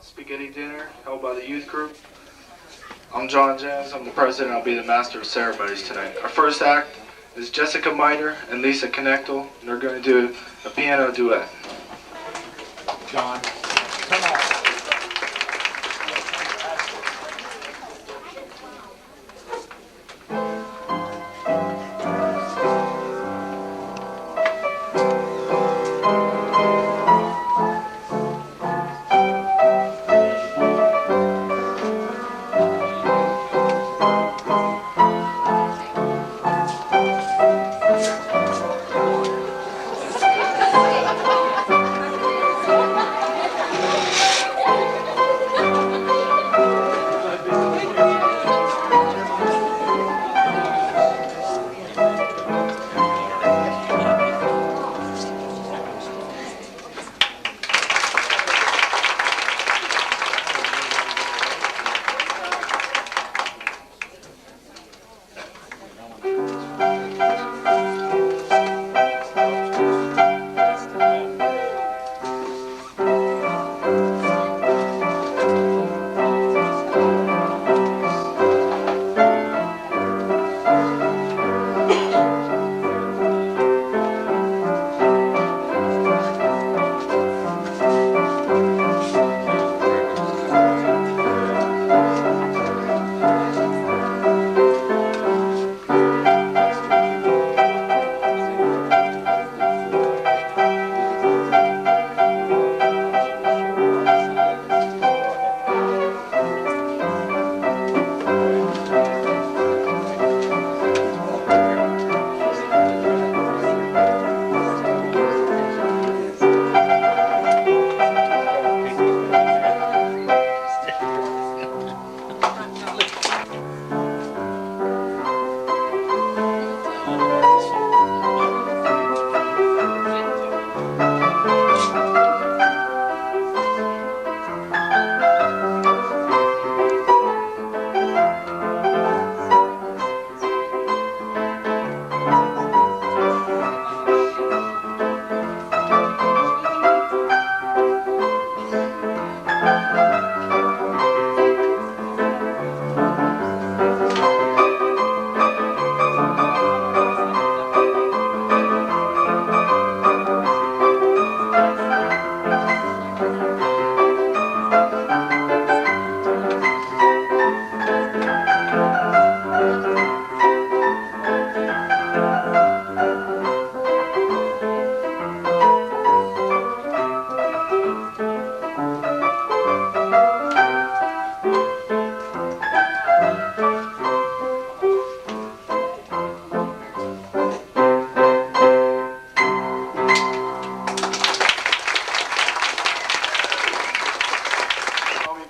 spaghetti dinner held by the youth group. I'm John James, I'm the president, I'll be the master of ceremonies tonight. Our first act is Jessica Miter and Lisa Connectal, and they're going to do a piano duet. John, come on.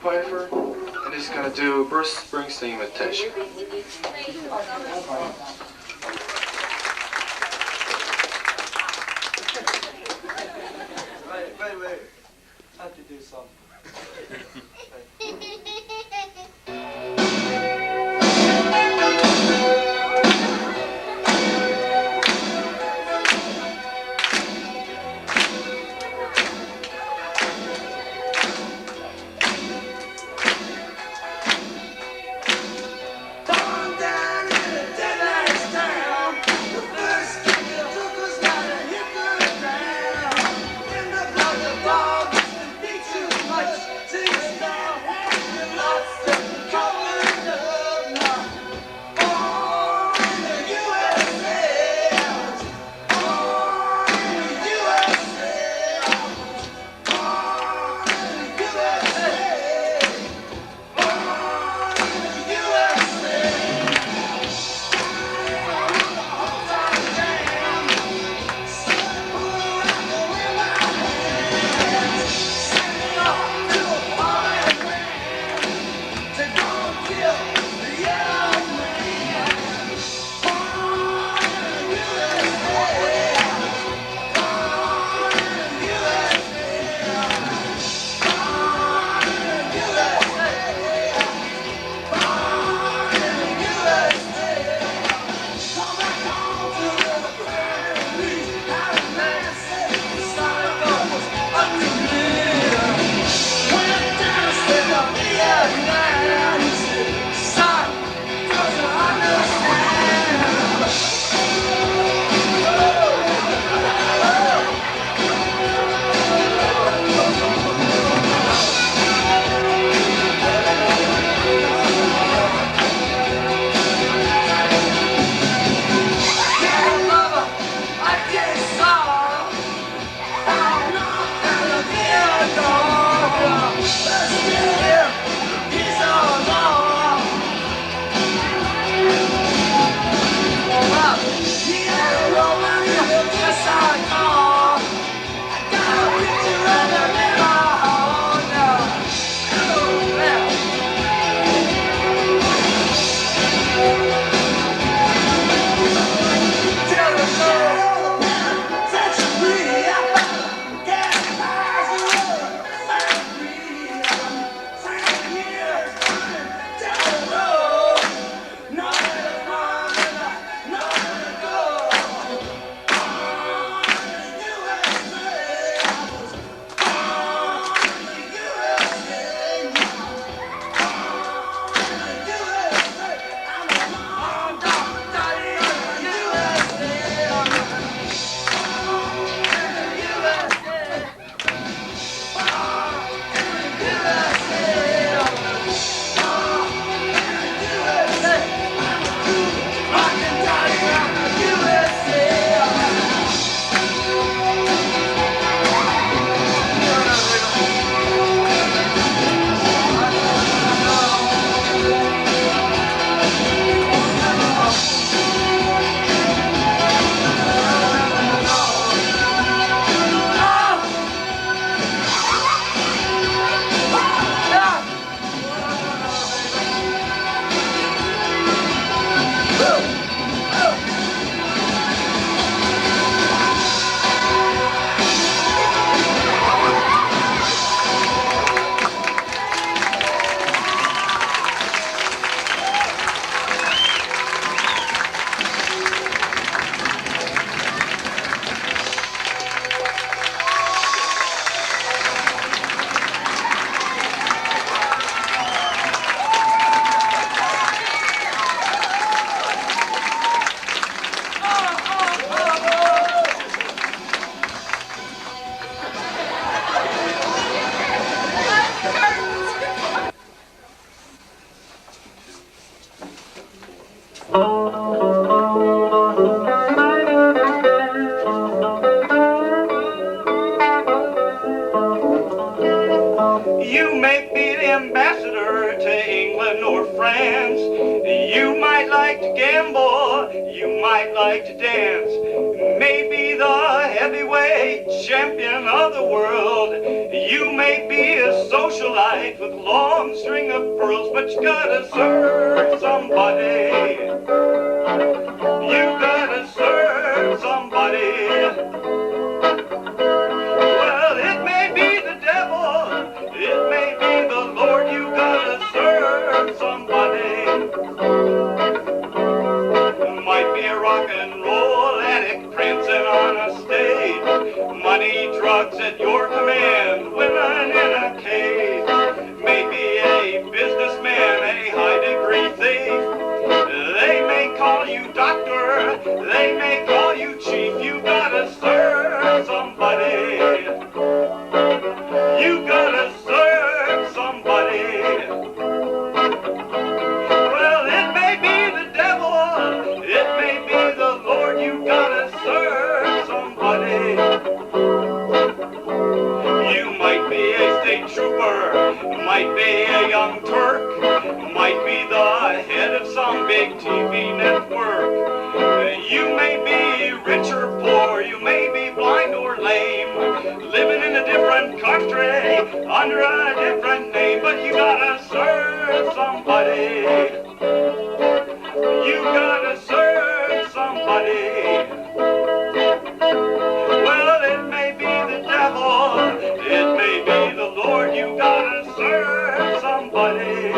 And he's going to do Bruce Springsteen imitation. Wait. I have to do something. You may be the ambassador to England or France. You might like to gamble, you might like to dance. Maybe the heavyweight champion of the world. You may be a socialite with a long string of pearls, but you gotta serve somebody. You gotta serve somebody. Well, it may be the devil, it may be the Lord, you gotta serve somebody. It might be a rock and roll addict prancing on a stage. Money, drugs at your command, women in a cage. Maybe a businessman, a high degree thief. They may call you doctor, they may call you chief. You gotta serve somebody. You gotta serve somebody. Well, it may be the devil, it may be the Lord. You gotta serve somebody. You might be a state trooper, might be a young Turk, might be the head of some big TV network. You may be rich or poor, you may be blind or lame, living in a different country under a different name, but you gotta serve somebody. You gotta serve somebody. Well, it may be the devil, it may be the Lord, you gotta serve somebody.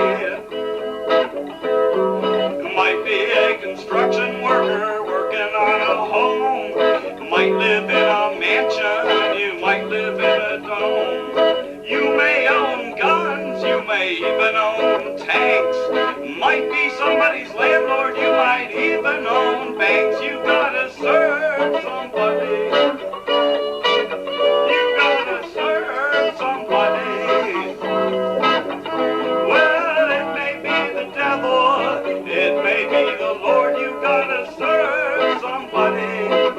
Might be a construction worker working on a home, might live in a mansion, you might live in a dome. You may own guns, you may even own tanks, might be somebody's landlord, you might even own banks. You gotta serve somebody. You gotta serve somebody. Well, it may be the devil, it may be the Lord, you gotta serve somebody.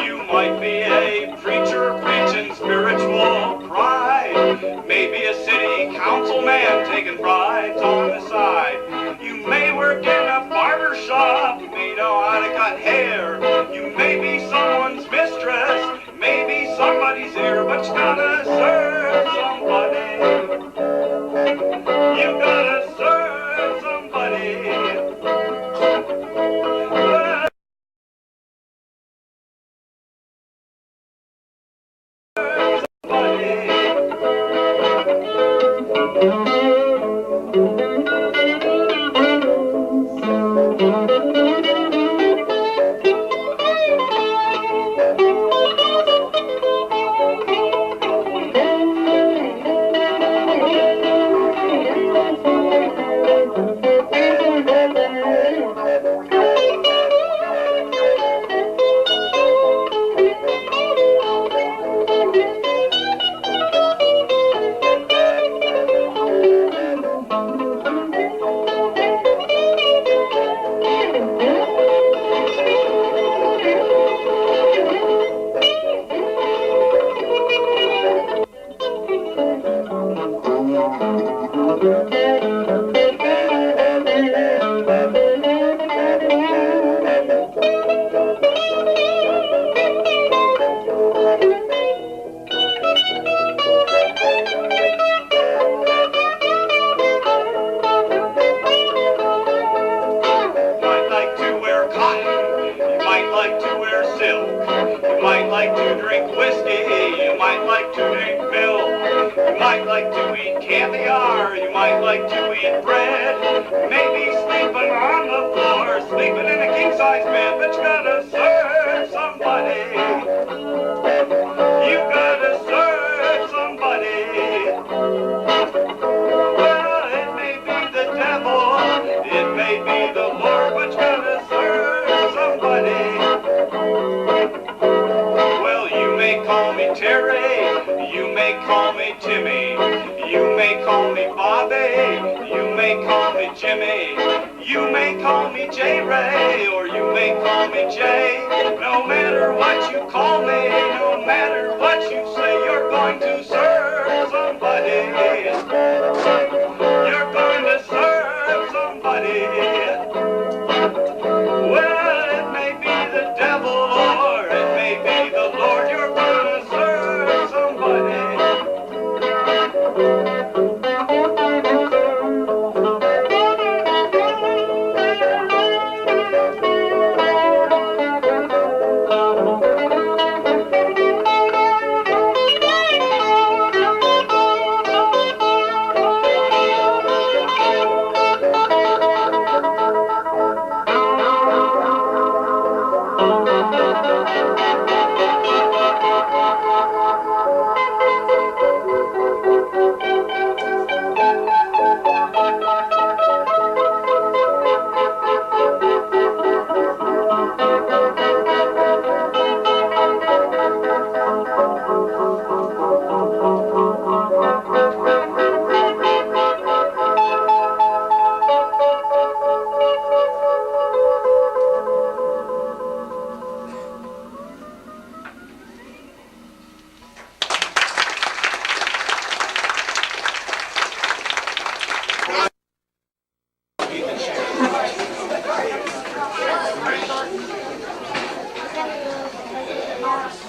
You might be a preacher preaching spirit taking brides on the side. You may work in a barber shop, you may know how to cut hair. You may be someone's mistress, maybe somebody's heir, but you gotta serve somebody. You gotta serve somebody.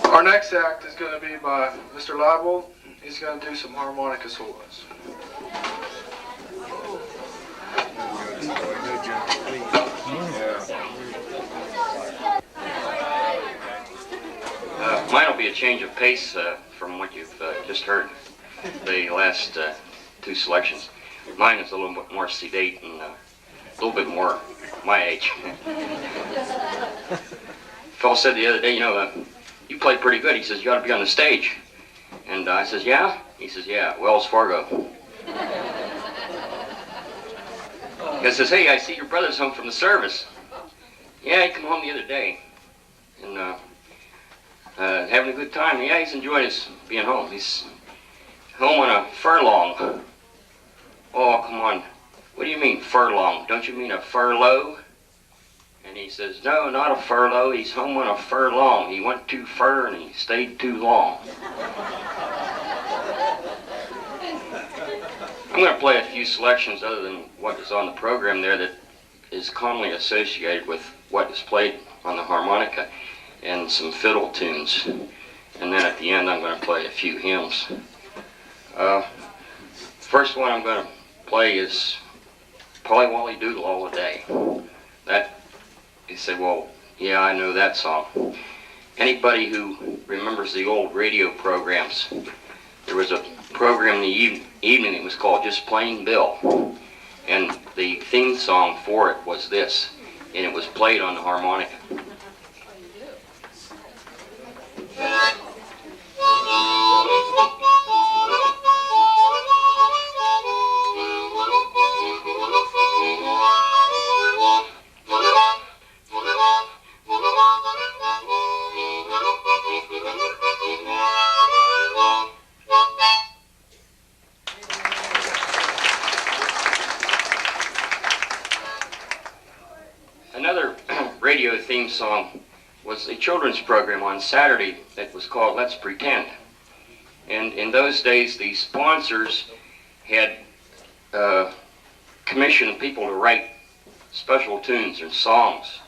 Our next act is going to be by Mr. Rehoboth. He's going to do some harmonica solos. Mine will be a change of pace from what you've just heard, the last two selections. Mine is a little bit more sedate and a little bit more my age. Phil said the other day, you know, you played pretty good. He says, you ought to be on the stage. And I says, yeah? He says, yeah, Wells Fargo. He says, hey, I see your brother's home from the service. Yeah, he came home the other day. And having a good time. Yeah, he's enjoying his being home. He's home on a furlong. Oh, come on. What do you mean, furlong? Don't you mean a furlough? And he says, no, not a furlough. He's home on a furlong. He went too fur and he stayed too long. I'm going to play a few selections other than what is on the program there that is commonly associated with what is played on the harmonica, and some fiddle tunes. And then at the end I'm going to play a few hymns. First one I'm going to play is Polly Wolly Doodle All the Day. That, you say, well, yeah, I know that song. Anybody who remembers the old radio programs, there was a program in the evening that was called Just Plain Bill. And the theme song for it was this, and it was played on the harmonica. Another radio theme song was a children's program on Saturday that was called Let's Pretend. And in those days, the sponsors had commissioned people to write special tunes and songs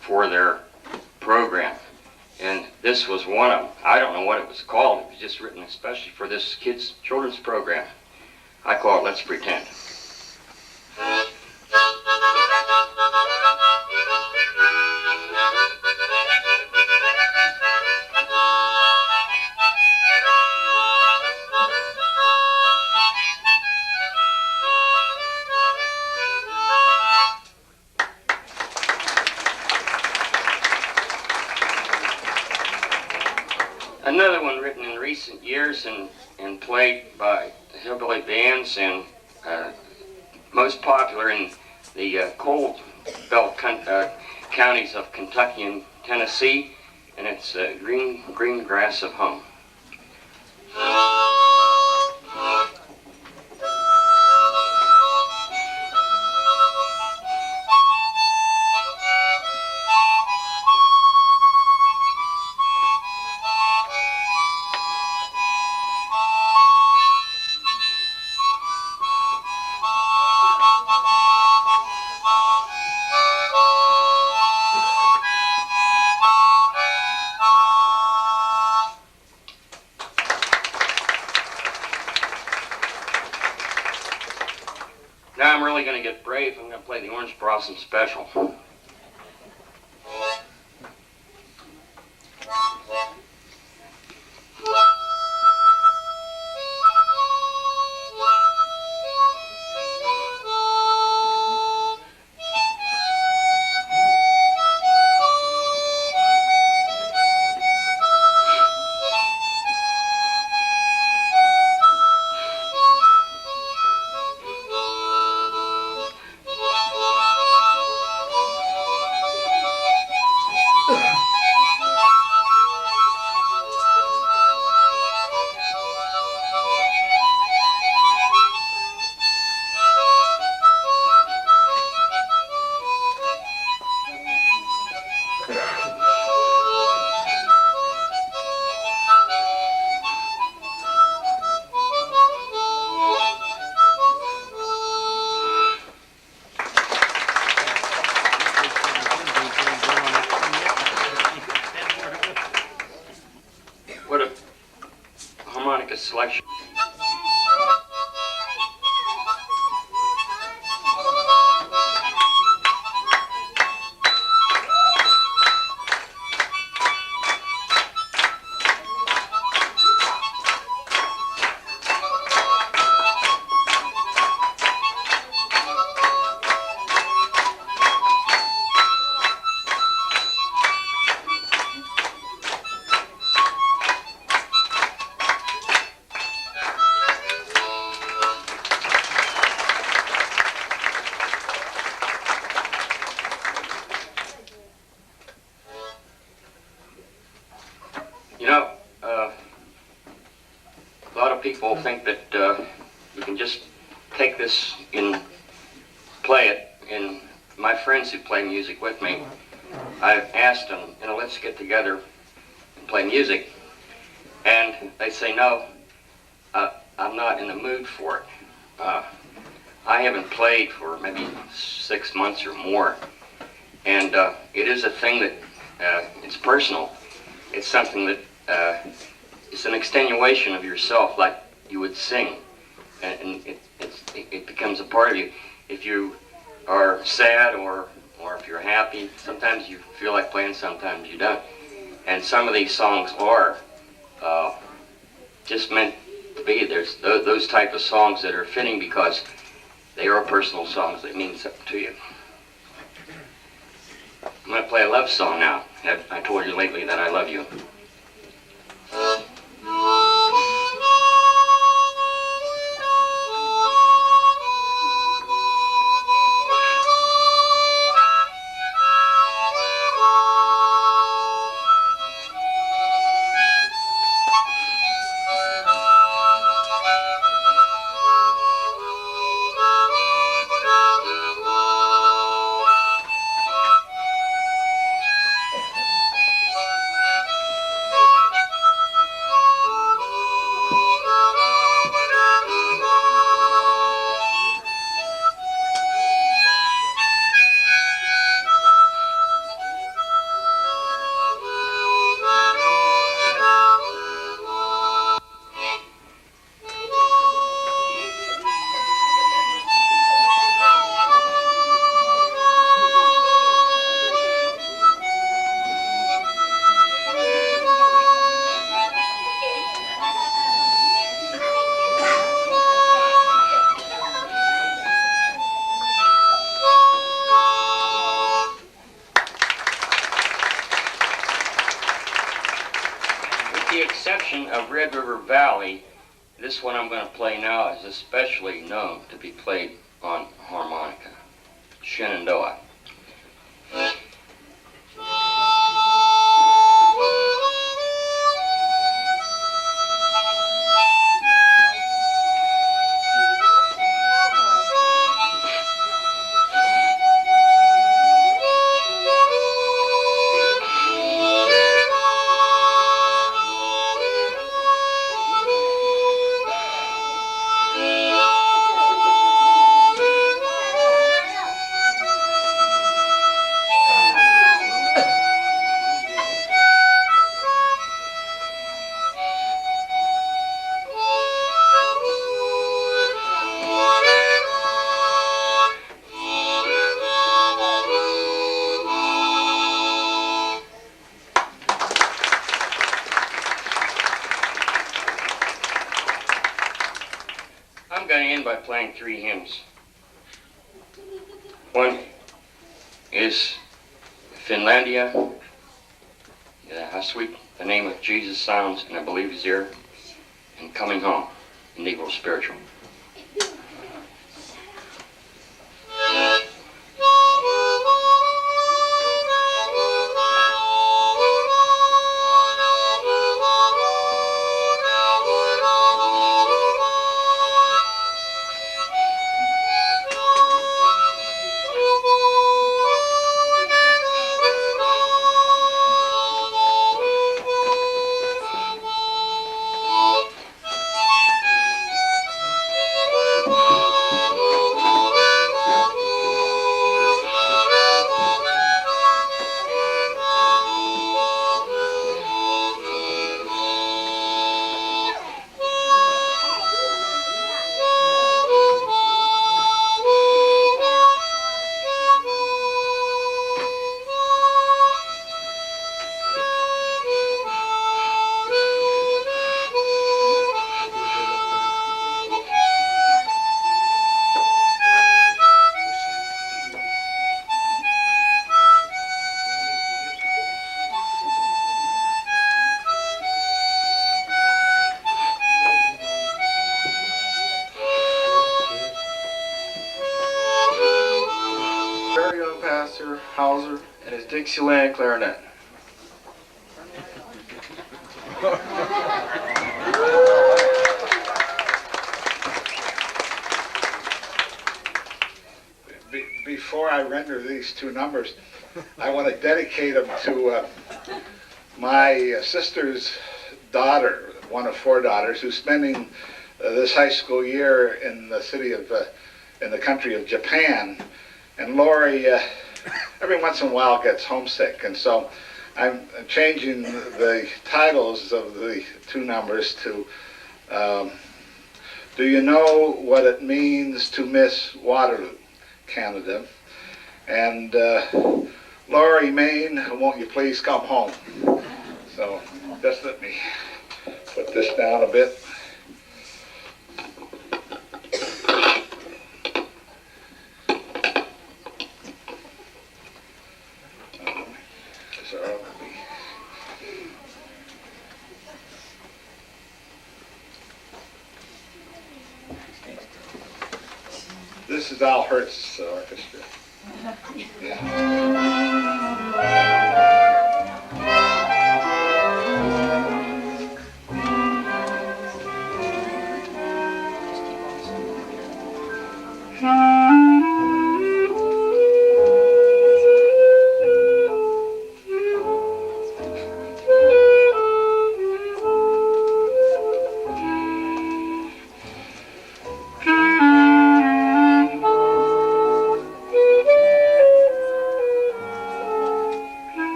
for their program. And this was one of them. I don't know what it was called. It was just written especially for this kids' children's program. I call it Let's Pretend. Another one written in recent years and played by hillbilly bands and most popular in the cold belt counties of Kentucky and Tennessee, and it's Green Grass of Home. Now I'm really going to get brave. I'm going to play the Orange Blossom Special. What a harmonica selection. You know, a lot of people think that you can just take this and play it. And my friends who play music with me, I've asked them, let's get together and play music. And they say, no, I'm not in the mood for it. I haven't played for maybe 6 months or more. And it is a thing that it's personal. It's something that it's an extenuation of yourself, like you would sing. And it becomes a part of you. If you are sad or if you're happy, sometimes you feel like playing, sometimes you don't. And some of these songs are just meant to be. There's those type of songs that are fitting because they are personal songs that mean something to you. I'm going to play a love song now. I told you lately that I love you. Of Red River Valley, this one I'm going to play now is especially known to be played on harmonica, Shenandoah. I'm going to end by playing 3 hymns. One is Finlandia, how sweet the name of Jesus sounds, and I believe he's here, and Coming Home, in Negro Spiritual. Hauser, and his Dixieland clarinet. Before I render these 2 numbers, I want to dedicate them to my sister's daughter, one of 4 daughters, who's spending this high school year in the city of in the country of Japan. And Lori, every once in a while, gets homesick. And so I'm changing the titles of the two numbers to Do You Know What It Means to Miss Waterloo, Canada? And Laurie, Maine, won't you please come home? So just let me put this down a bit. This is Al Hertz's orchestra.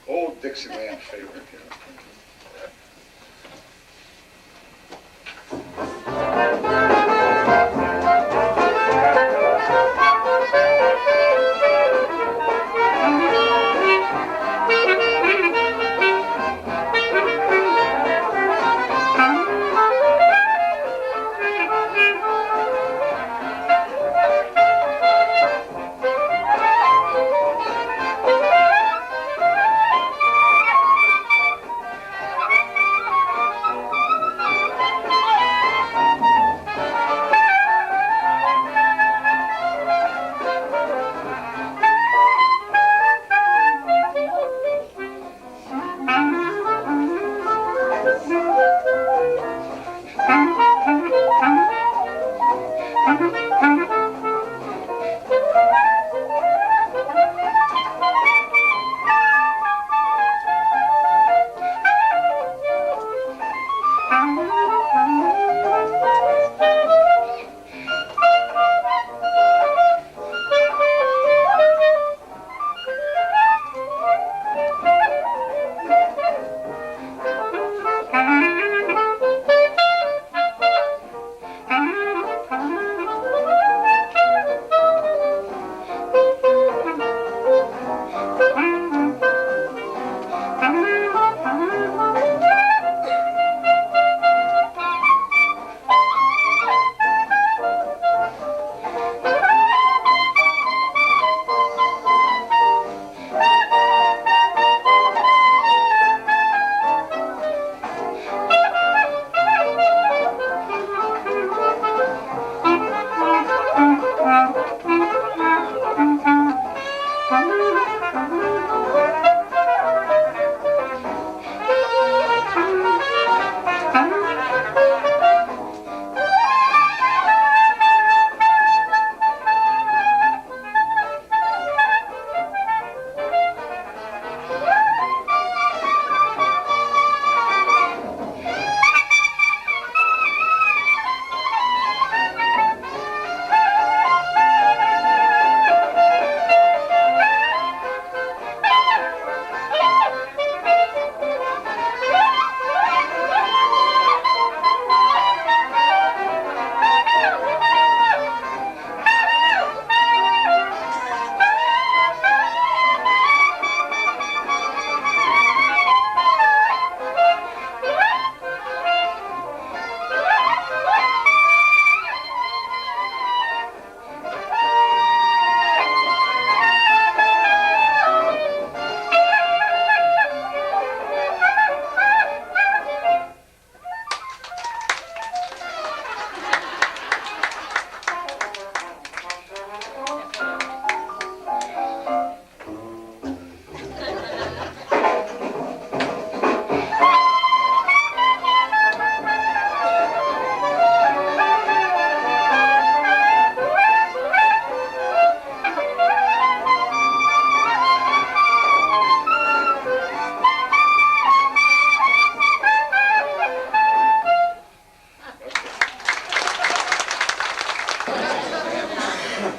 Old Dixieland favorite, you know.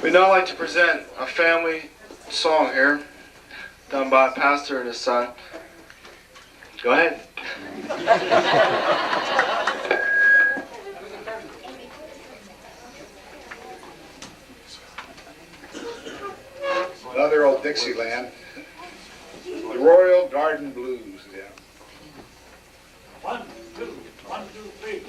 We'd now like to present a family song here, done by a pastor and his son. Go ahead. Another old Dixieland. The Royal Garden Blues, yeah. 1, 2, 1, 2, 3.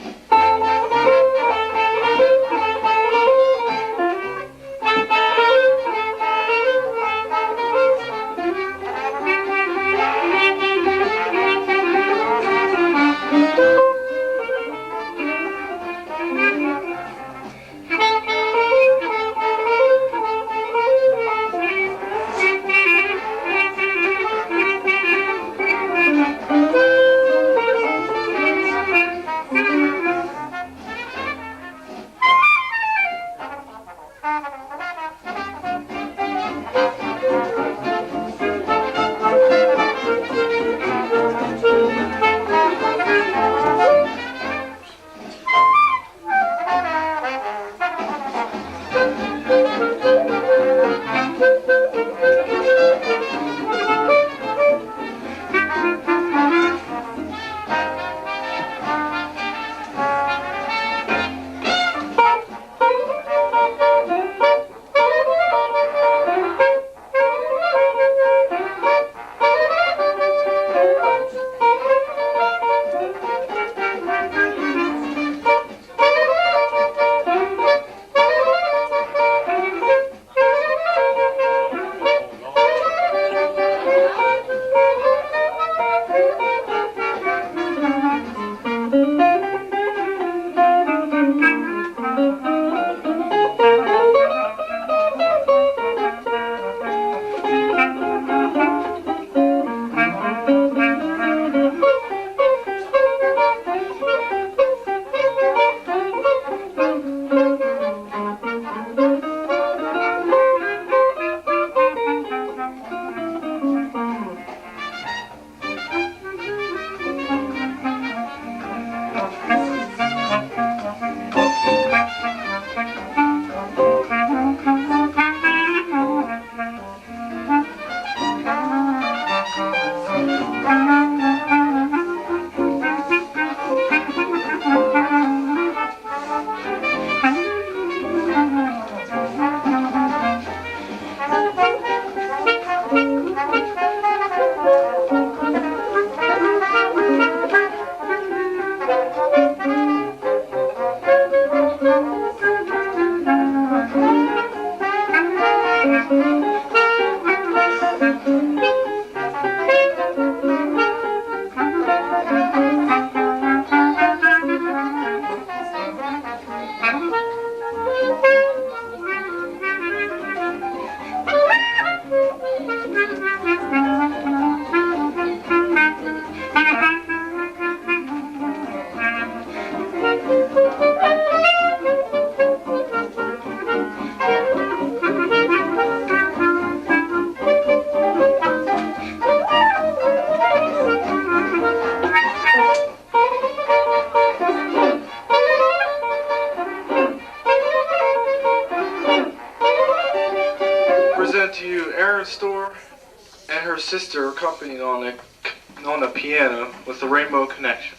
And her sister accompanying on the piano with the Rainbow Connection.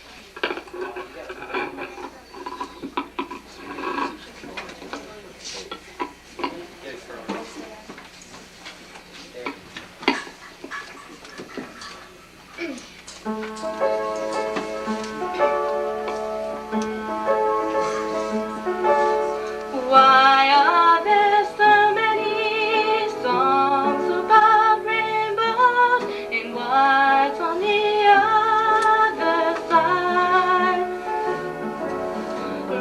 Why are there so many songs about rainbows and what's on the other side?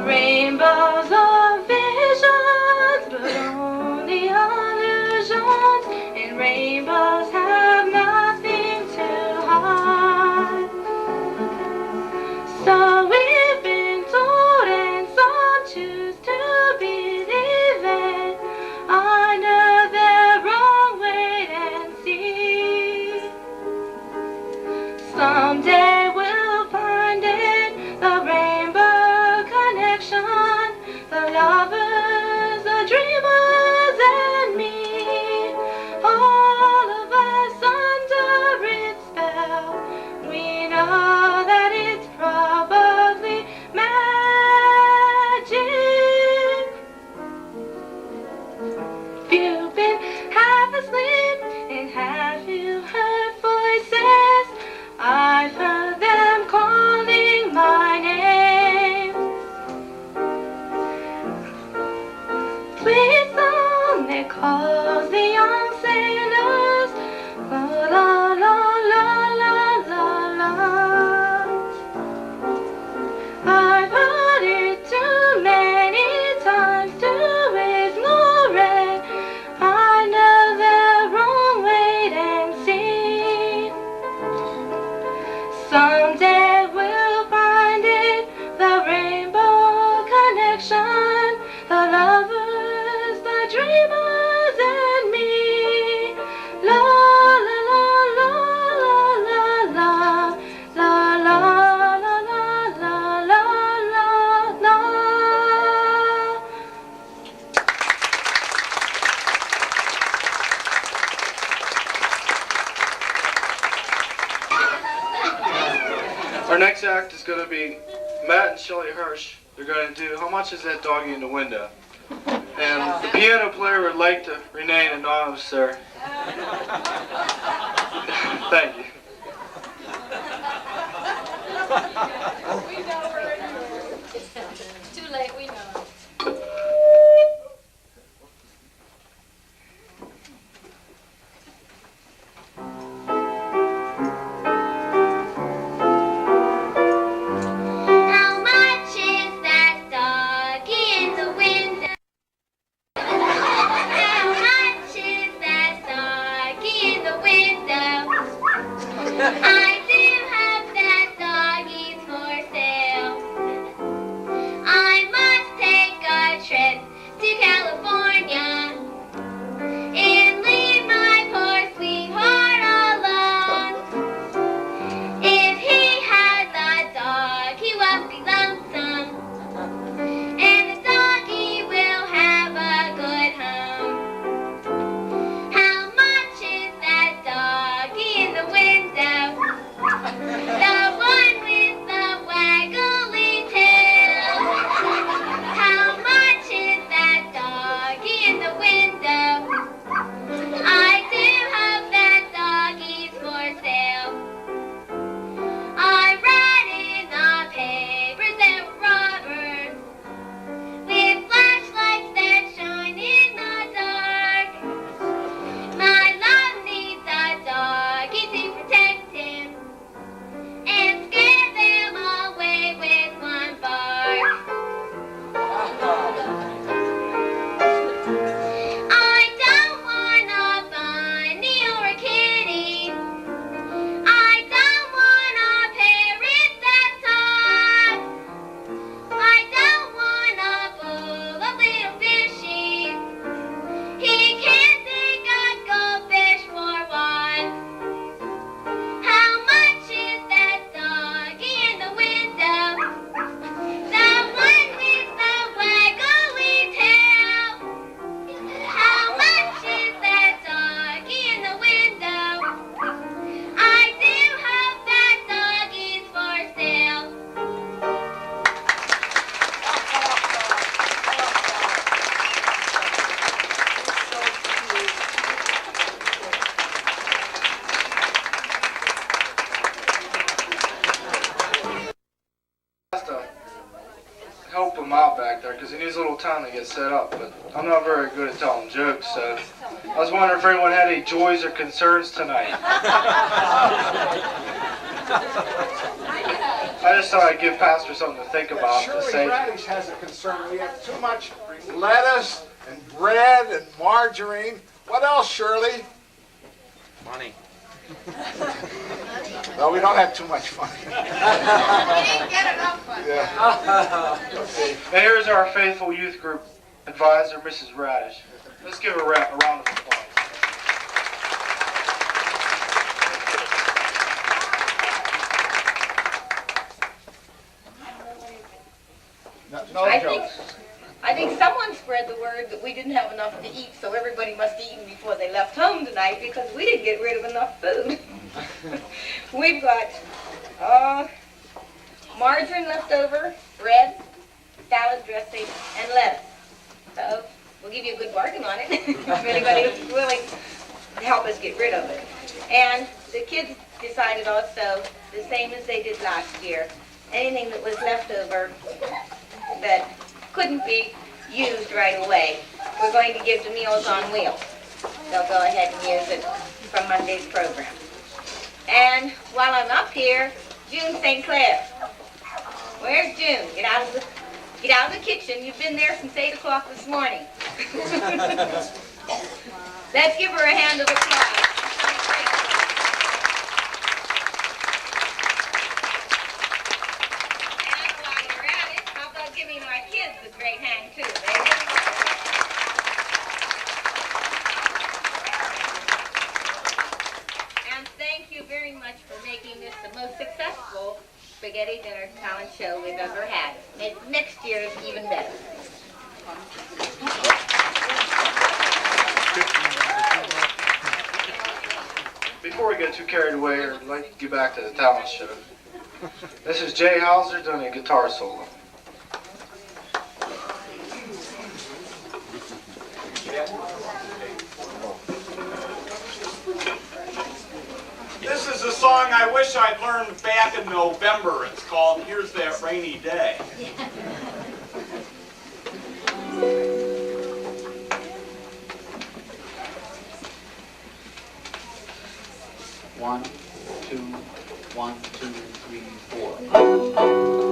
Rainbows are visions, but only illusions, and rainbows have nothing to hide. So we've been told, and some choose to believe it. sweet song that calls the young sailors. La la la la la la la. I've heard it too many times to ignore it. I know the wrong wait and see. Someday we'll find it, the rainbow connection, the lovers, the dreamers, and me. La la la la la la la la la la la la la la. Our next act is going to be Matt and Shelley Hirsch. They're going to do How Much Is That Doggy in the Window? And the piano player would like to remain anonymous, sir. Thank you. We know already. It's too late, we know. How much is that doggy in the window? How much is that doggy in the window? I do have that doggy for sale. I must take a trip to California and leave my poor sweetheart alone. If he has a dog, he won't be lonesome, and the doggy will have a good home. How much is that doggy in the window? The one with the waggly tail. How much is that doggy in the window? I do have that doggy for sale. I read in the papers there were robbers with flashlights that shine in the dark. My love needs a doggy to protect him and scare them away with one bark. I don't want a bunny or a kitty. I don't want a parrot that talks. I don't want a bowl of little fishies. He can't take a goldfish for one. How much is that doggy in the window? The one with the waggly tail. How much is that doggy in the window? I do have that doggy for sale. Has to help him out back there because he needs a little time to get set up, but I'm not very good at telling jokes, so I was wondering if anyone had any joys or concerns tonight. I just thought I'd give Pastor something to think about to Shirley say. Radish has a concern. We have too much lettuce and bread and margarine. What else, Shirley? Money. No, we don't have too much money. We didn't get enough fun. Yeah. Okay. And here's our faithful youth group advisor, Mrs. Radish. Let's give her a round of applause. No jokes. I think someone spread the word that we didn't have enough to eat, so everybody must have eaten before they left home tonight because we didn't get rid of enough food. We've got margarine left over, bread, salad dressing, and lettuce. So we'll give you a good bargain on it if anybody is willing to help us get rid of it. And the kids decided also, the same as they did last year, anything that was left over that couldn't be used right away, we're going to give to Meals on Wheels. They'll go ahead and use it from Monday's program. And while I'm up here, June St. Clair. Where's June? Get out of the kitchen. You've been there since 8 o'clock this morning. Let's give her a hand of applause. And while you're at it, how about giving our kids a great hand too? And thank you very much for making this the most successful spaghetti dinner talent show we've ever had. Next year is even better. Before we get too carried away, I'd like to get back to the talent show. This is Jay Hauser doing a guitar solo. This is a song I wish I'd learned back in November. It's called Here's That Rainy Day. One, two, 1, 2, 3, 4.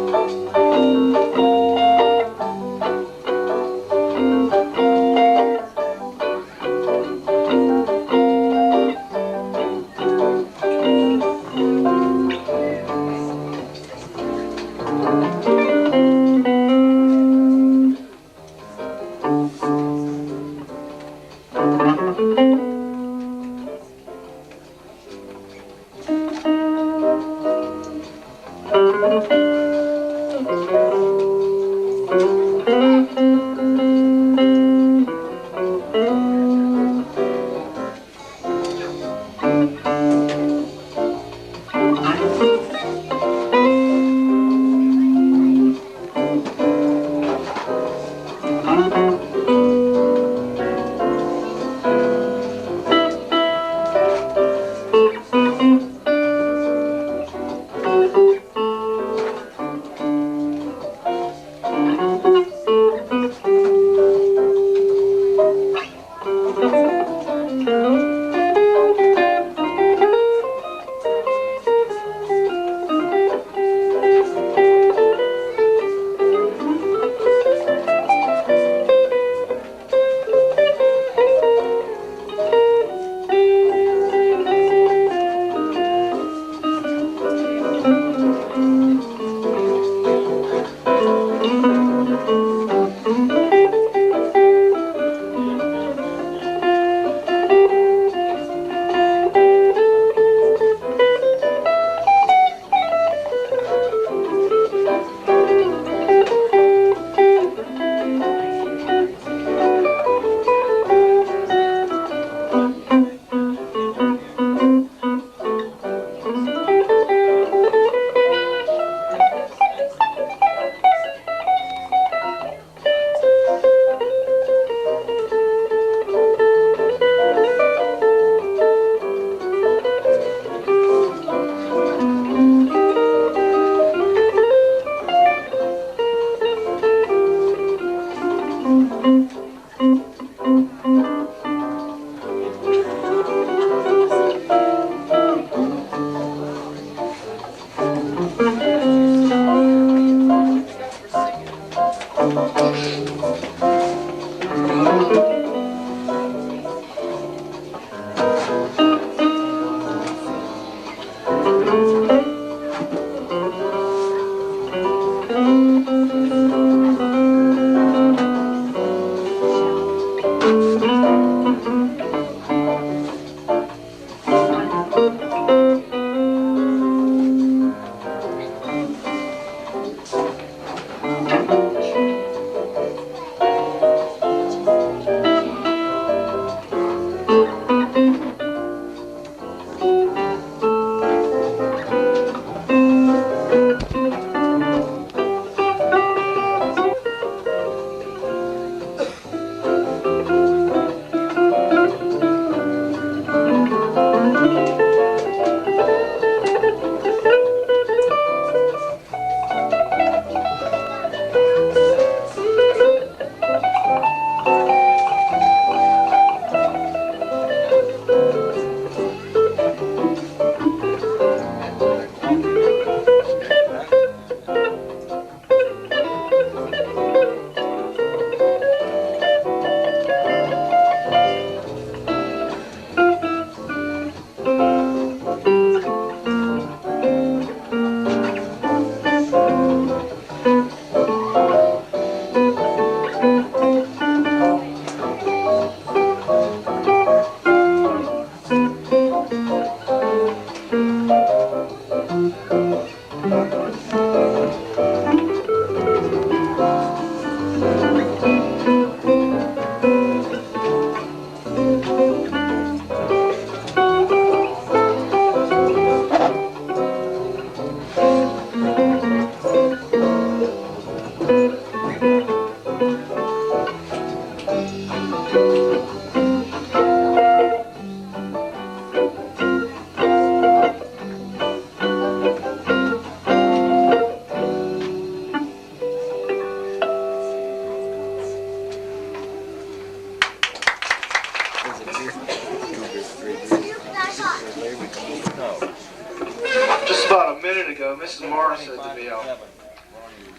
Just about a minute ago, Mrs. Morris said to me,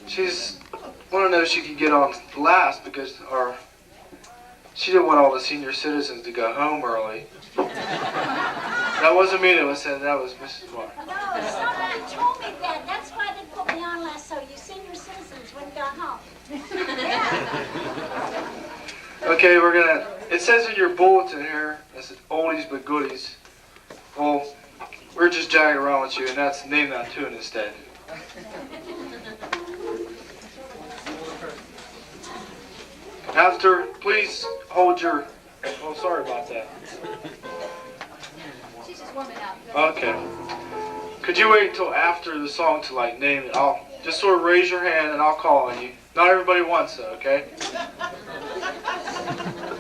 she's want to know if she could get on last because she didn't want all the senior citizens to go home early. That wasn't me that was saying that, was Mrs. Morris. No, somebody told me that. That's why they put me on last, so you senior citizens wouldn't go home. Okay, it says in your bulletin here, it's oldies but goodies. Well, we're just jagging around with you, and that's name that tune instead. After, please hold your, oh, sorry about that. She's just warming up. Okay. Could you wait until after the song to name it? I'll just sort of raise your hand and I'll call on you. Not everybody wants it, okay?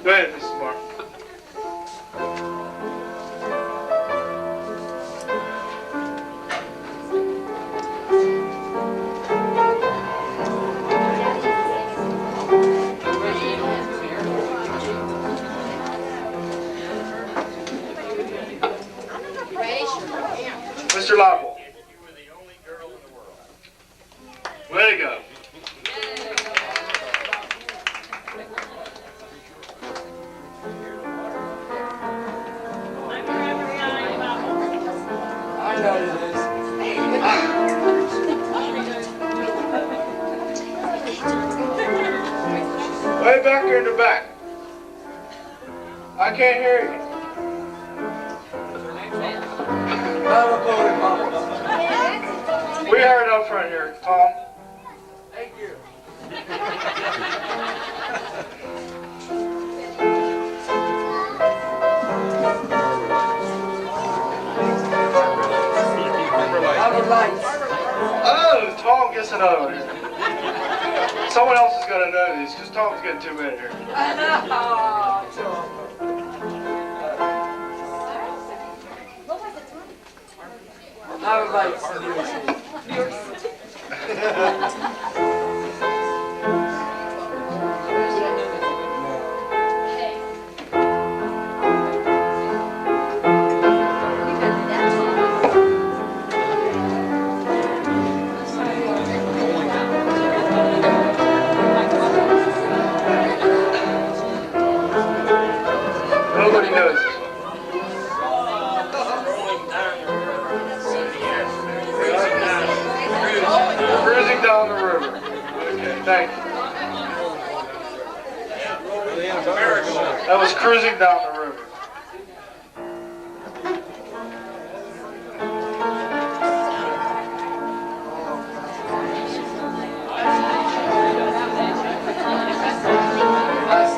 Go ahead, Mrs. Moore. Mr. Lockwood. You were the only girl in the world. Way to go. I know it is. Way back here in the back. I can't hear you. We heard up front here, Tom. Thank you. Oh, Tom gets another one. Someone else is going to know these because Tom's getting too many here. Nobody knows this one. Cruising down the river. Okay, thank you. That was cruising down the river.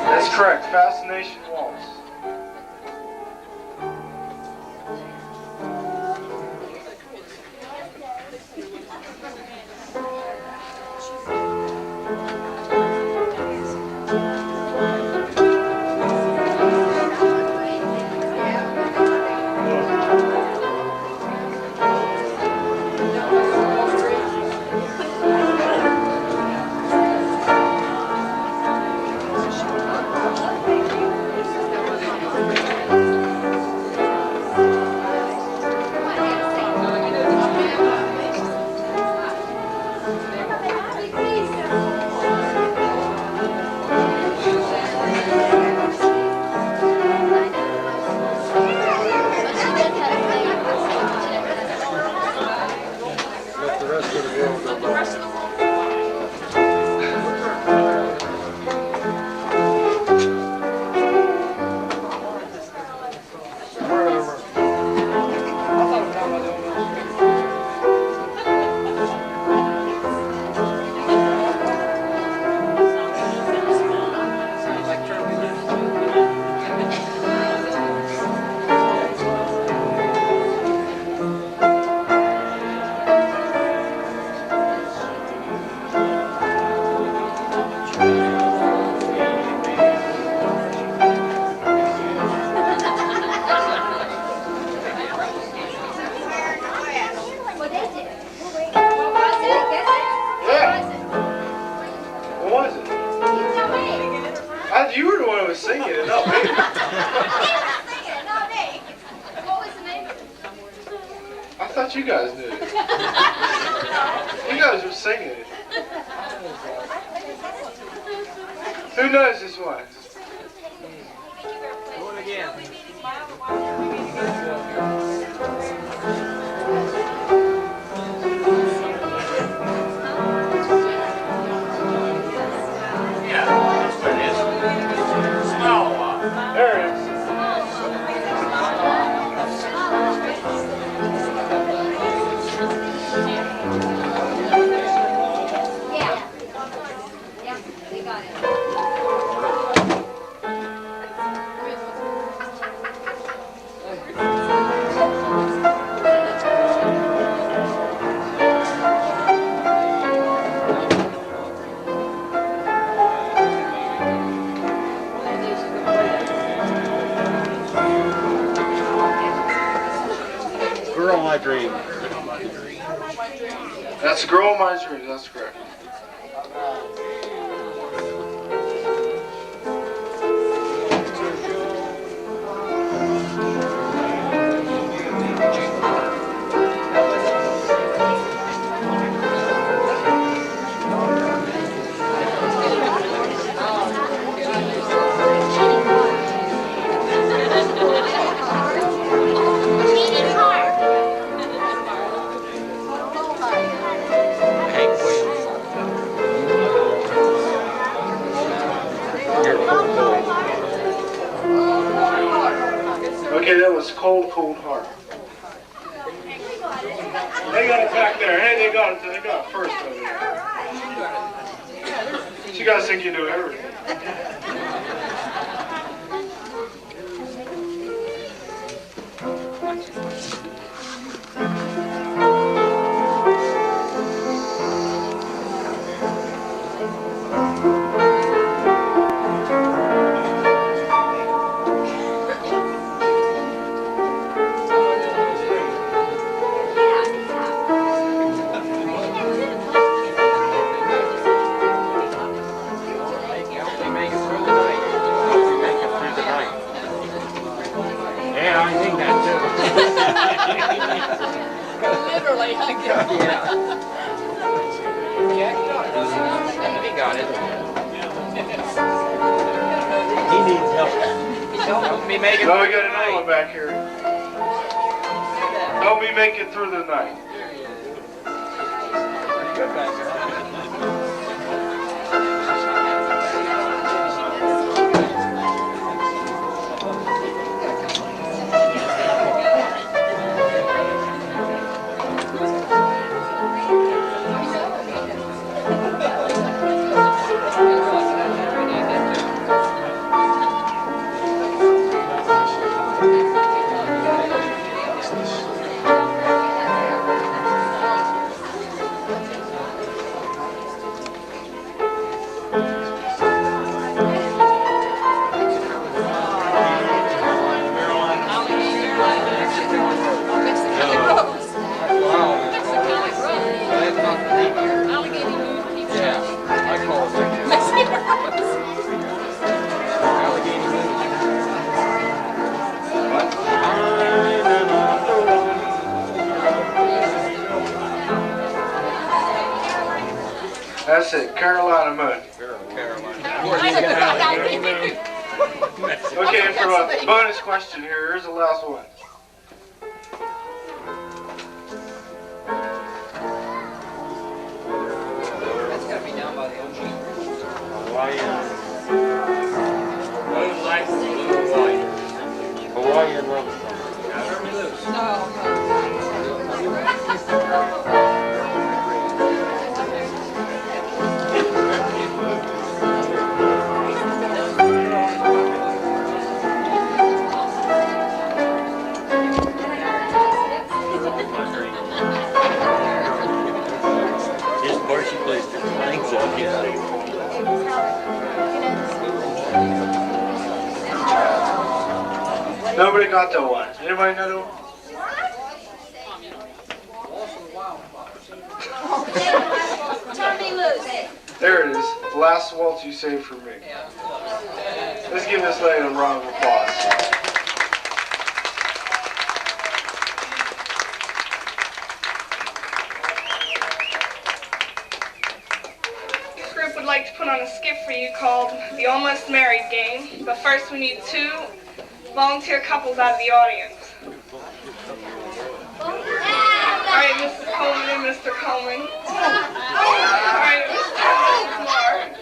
That's correct. Fascination Waltz. Not me. What was the name of it? I thought you guys knew it. You guys were singing it. Who knows this one? Do it again. Yeah, that's what it is. Smell a lot. There it is. Yeah. Yeah, they got it. Girl, my dream. That's Girl of My Dreams, that's correct. Beating heart. Hank Williams. You're a cool boy. Okay, that was Cold, Cold Heart. They got it back there. Hey, they got it first over there. You guys think you know everything. Help me make it through the night. Help me make it through the night. Yeah, I think that too. Literally, I guess. Yeah, he got it. He needs help. Help me make it Oh, through we got the another one night. back here. Help me make it through the night. Pretty good back there. That's it, Carolina Moon. Okay, for a bonus question here, here's the last one. That's gotta be down by the ocean. Blue lights, blue white. Hawaiian love song. Just Marcy placed her things up, yeah. Nobody got that one. Anybody know that one? Tommy Lou. There it is. Last waltz you saved for me. Let's give this lady a round of applause. This group would like to put on a skit for you called the Almost Married Game, but first we need 2 volunteer couples out of the audience. Alright, Mrs. Coleman and Mr. Coleman. Alright, Mr. Coleman.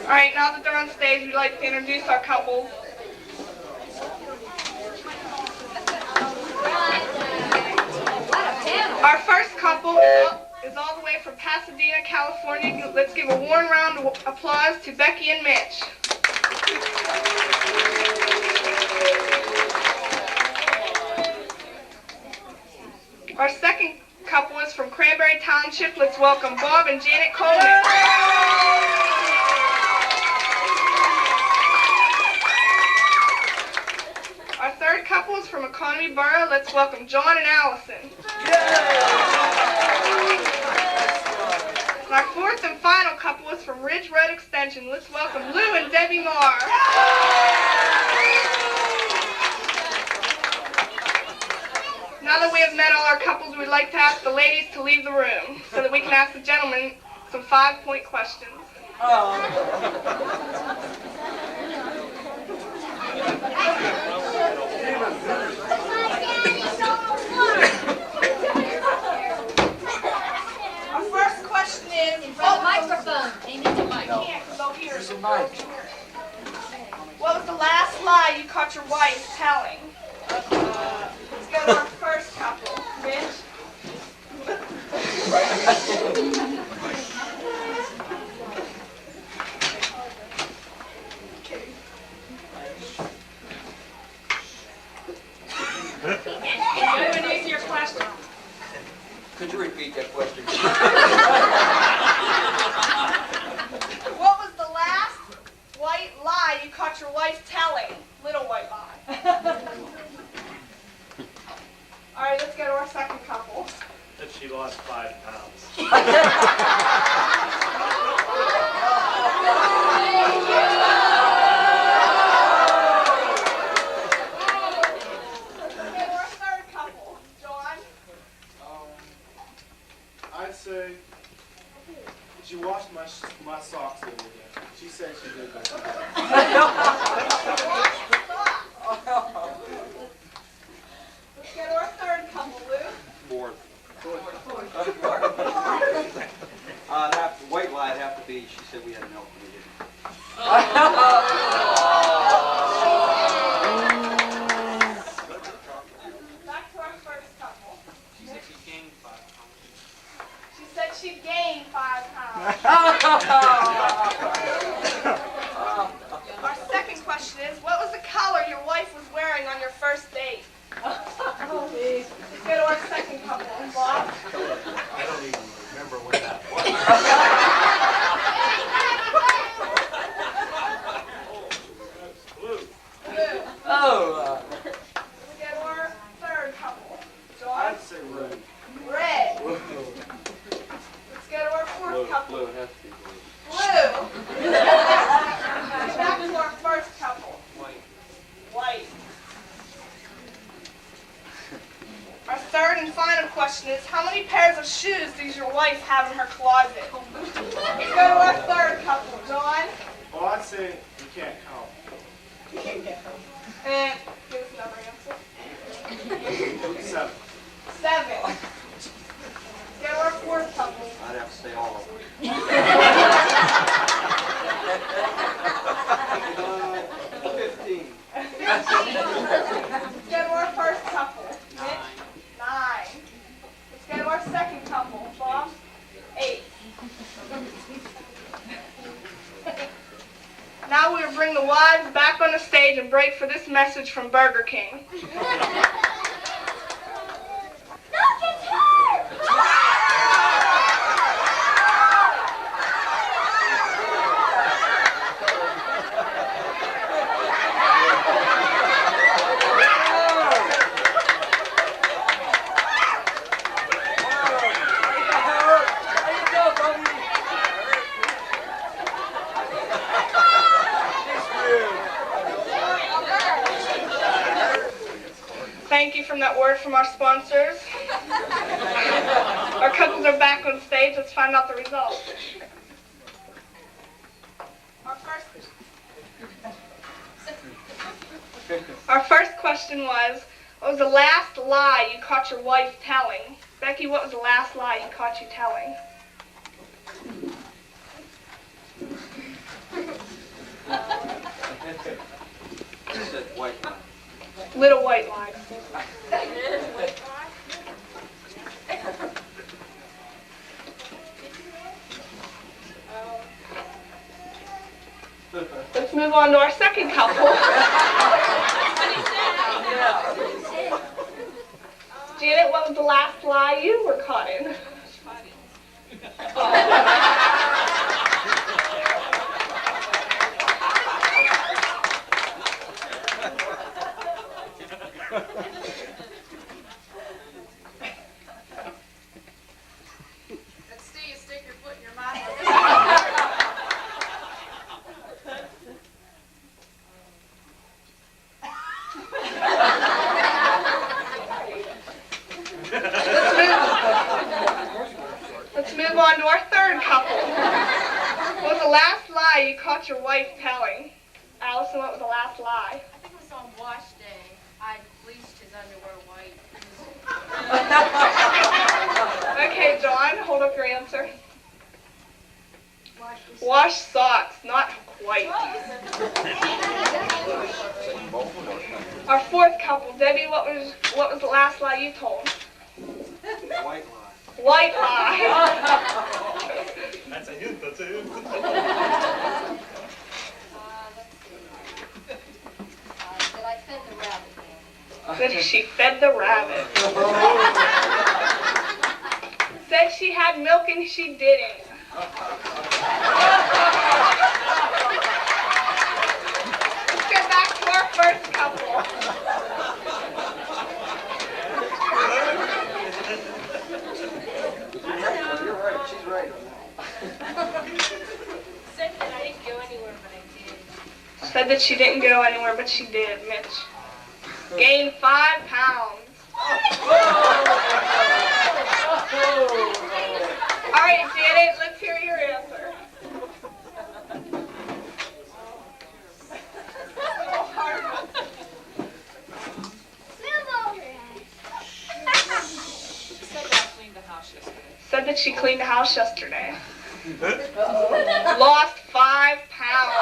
Alright, now that they're on stage, we'd like to introduce our couple. Our first couple is all the way from Pasadena, California. Let's give a warm round of applause to Becky and Mitch. Our second couple is from Cranberry Township. Let's welcome Bob and Janet Coleman. Our third couple is from Economy Borough. Let's welcome John and Allison. And our fourth and final couple is from Ridge Road Extension. Let's welcome Lou and Debbie Marr. Now that we have met all our couples, we'd like to ask the ladies to leave the room so that we can ask the gentlemen some 5-point questions. Our first question is, Microphone. They need the mic. what was the last lie you caught your wife telling? Let's go to our first couple. Mitch? An easier question. Could you repeat that question? What was the last white lie you caught your wife telling? Little white lie. All right, let's go to our second couple. That she lost 5 pounds. Let's go to our third couple. John? I'd say she washed my socks the other day. She said she did that. Let's go to our third couple, Lou. Fourth. White lie would have to be, she said we had milk and we didn't. Back to our first couple. She said she gained 5 pounds. She said she gained 5 pounds. Our second question is, what was the color your wife was wearing on your first date? Let's go to our second couple. Bob? I don't even remember when that was. Blue. Blue. Oh. Let's go to our third couple. John? I'd say red. Red. Let's go to our fourth couple. Blue has to be blue. Blue. Back to our first couple. White. White. Our third and final question is, how many pairs of shoes does your wife have in her closet? Let's go to our third couple. John? Oh, I'd say you can't count. You can't get them. And give us another answer. 7. 7. Let's go to our fourth couple. I'd have to say all of them. 15. 15. Let's go to our first couple. 9. 9. Let's go to our second couple. Bob? 8. Now we'll bring the wives back on the stage and break for this message from Burger King. from our sponsors. Our couples are back on stage. Let's find out the results. Our first question was, what was the last lie you caught your wife telling? Becky, what was the last lie you caught you telling? White lie. Little white lies. Let's move on to our second couple. Janet, what was the last lie you were caught in? Let's see you stick your foot in your mouth. Let's move on to our third couple. What was the last lie you caught your wife telling? Allison, what was the last lie? I think it was on wash day. I bleached his underwear white. Okay, John, hold up your answer. Wash socks, not quite. Our fourth couple, Debbie, what was the last lie you told? White lie. White lie. That's a hint, that's a hint. That I fed the rabbit. That she fed the rabbit. Said she had milk and she didn't. Let's get back to our first couple. You're right, she's right. Said that I didn't go anywhere, but I did. Said that she didn't go anywhere, but she did, Mitch. Gained 5 pounds. All right, Janet, let's hear your answer. Said that she cleaned the house yesterday. Lost 5 pounds.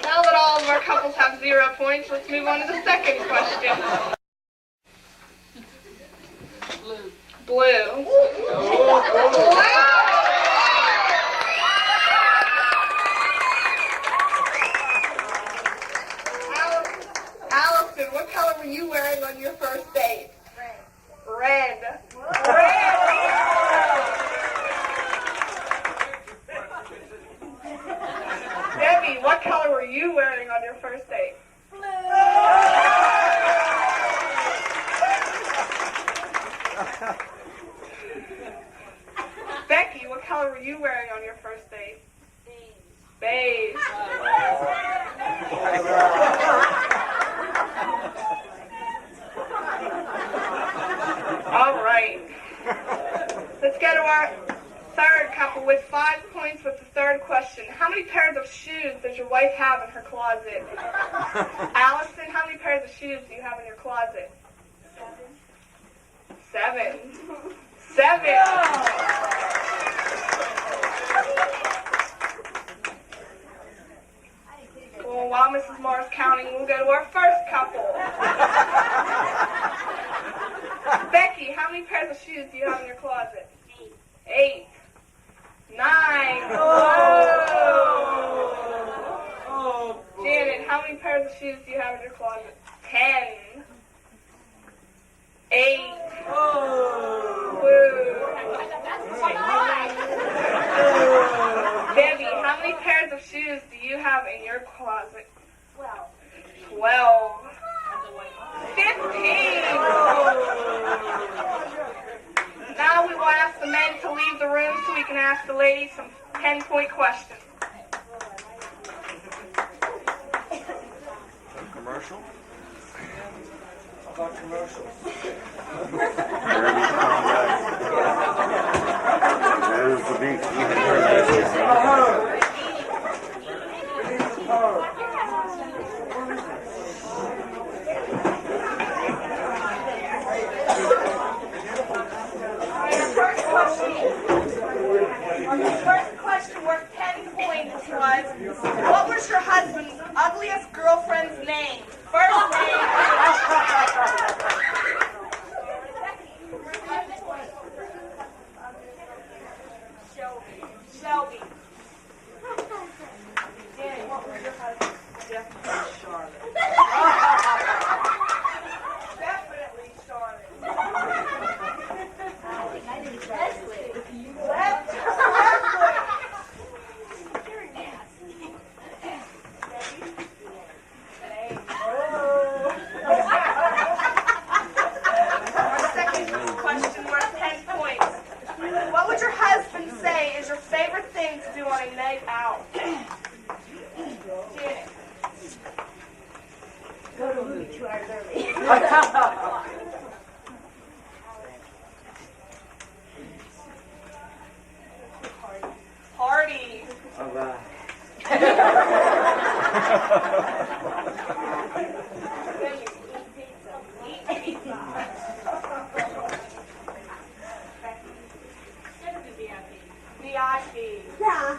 Now that all of our couples have 0 points, let's move on to the second question. Blue. Allison, what color were you wearing on your first date? Red. Debbie, what color were you wearing on your first date? Becky, what color were you wearing on your first date? Beige. All right. Let's go to our third couple with 5 points with the third question. How many pairs of shoes does your wife have in her closet? Allison, how many pairs of shoes do you have in your closet? 7. 7. Well, while Mrs. Marr's counting, we'll go to our first couple. Becky, how many pairs of shoes do you have in your closet? 8. 9. Oh. Janet, how many pairs of shoes do you have in your closet? 10. 8. Debbie, how many pairs of shoes do you have in your closet? 12. 15. Now we will ask the men to leave the room so we can ask the ladies some 10-point questions. Commercial? caught commercials. There's the beat. First question worth 10 points was, what was your husband's ugliest girlfriend's name? First name. Shelby. Danny, what was your husband's? Definitely Charlotte. Definitely Charlotte. Our second question worth 10 points. What would your husband say is your favorite thing to do on a night out? Janet. Go to Louis 2 hours early. Party. All right. VIP. Yeah.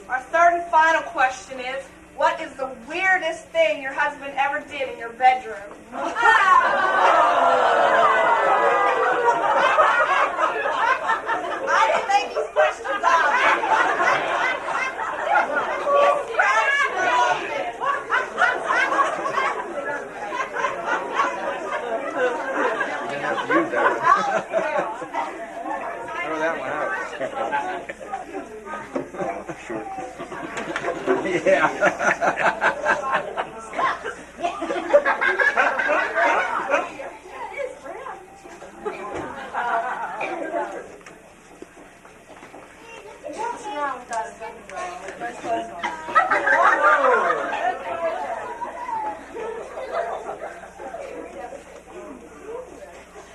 Our third and final question is, what is the weirdest thing your husband ever did in your bedroom? I didn't make these questions up. Use that. Throw that one out. Sure. Yeah. What's wrong with us?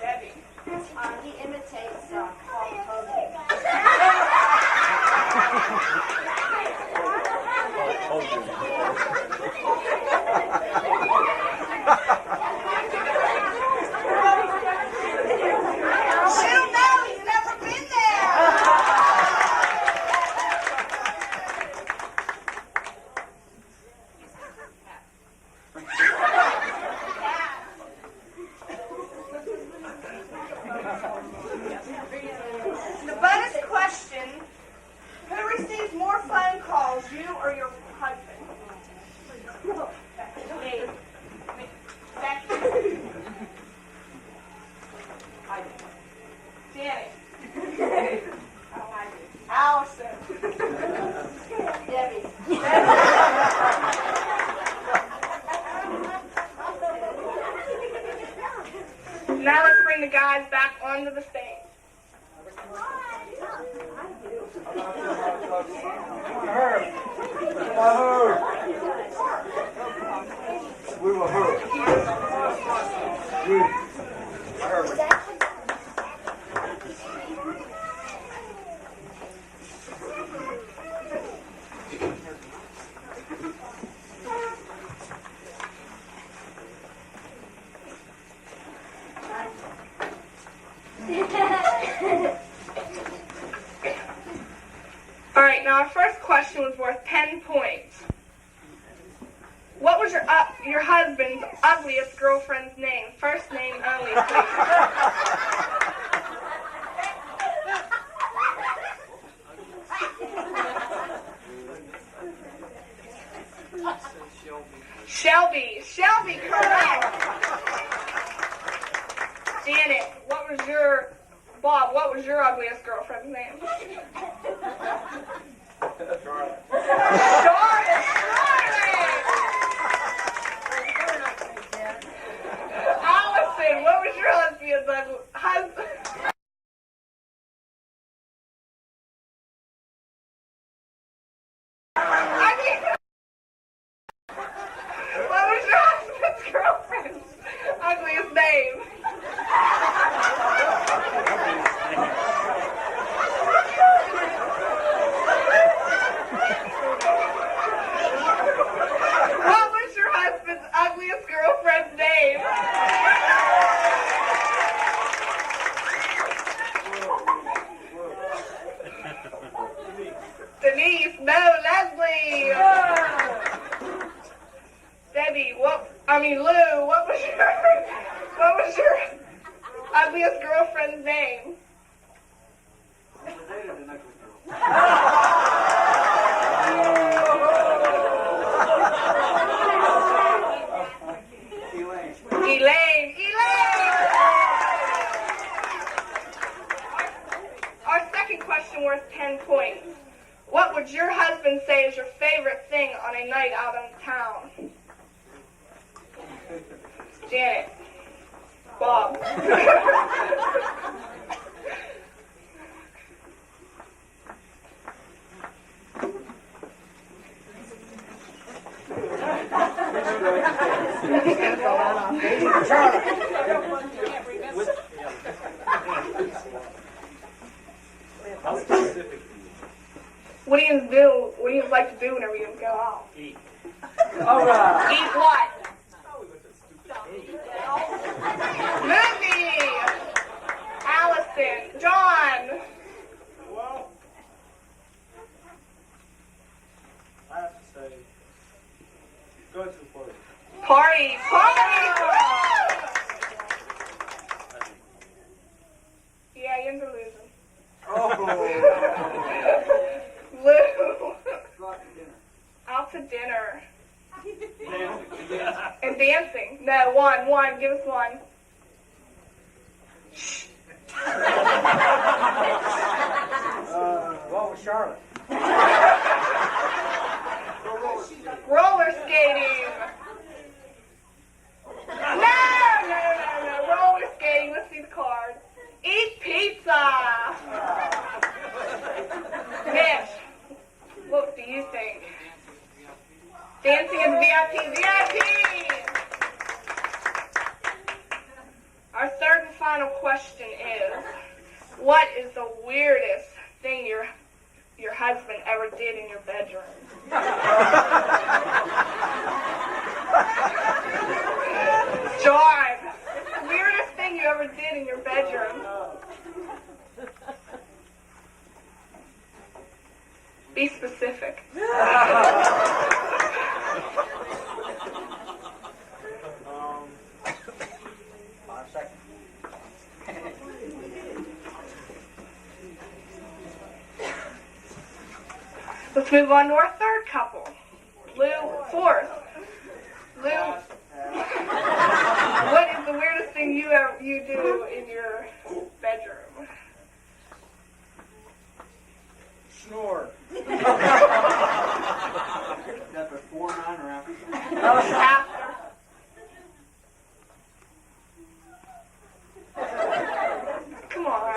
Debbie. He imitates Hulk Hogan. She'll know, he's never been there. The bonus question, who receives more phone calls, you or your husband? Me. Becky. I do. Janet. Oh, I do. Allison. Debbie. Now let's bring the guys back onto the stage. We were hurt. All right, now our first question was worth 10 points. What was your husband's ugliest girlfriend's name? First name only, please. Shelby. Shelby, correct. Janet, Bob, what was your ugliest girlfriend's name? Charlotte. Allison, what was your husband? What was your husband's girl? ugliest girlfriend's name? Denise, no, Leslie. Debbie, Lou, what was your ugliest girlfriend's name? Elaine. Our second question worth 10 points. What would your husband say is your favorite thing on a night out in town? Janet. Bob. What do you like to do whenever you go out? Eat. All right. Eat what? Movie. Allison. John. Well, I have to say, go to the party. Party. Yeah, you're losing. Oh. Lou. Out to dinner. And dancing. No, one. Give us one. What was Charlotte? Roller skating. No. Roller skating. Let's see the card. Eat pizza. Mitch, what do you think? Dancing in VIP. Our third and final question is, what is the weirdest thing your husband ever did in your bedroom? John, weirdest thing you ever did in your bedroom? Be specific. 5 seconds. Let's move on to our third couple. Fourth. Lou, what is the weirdest thing you do in your bedroom? Snore. That before 9 or after? After. Come on.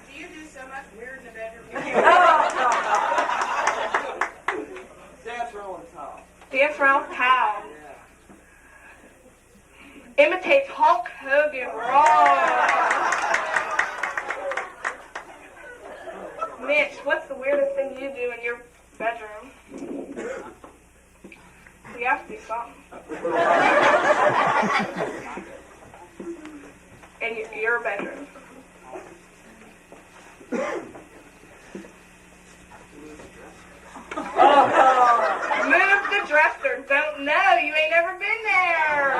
Do you do so much weird in the bedroom? Dance around with a towel. Dance around with towel. Imitates Hulk Hogan raw. Mitch, what's the weirdest thing you do in your bedroom? You have to do something. In your bedroom. Move the dresser. Don't know. You ain't never been there.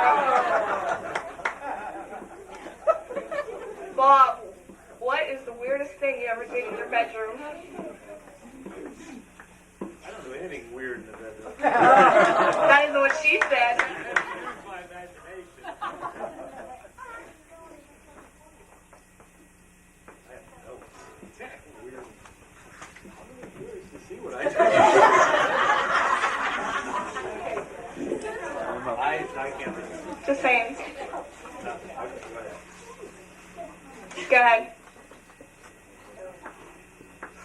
Bob, what is the weirdest thing you ever did in your bedroom? I don't do anything weird in the bedroom. That isn't what she said. Use my imagination. I have no weird. I'm curious to see what I do. I can't do it. Just saying. No, go ahead. Go ahead.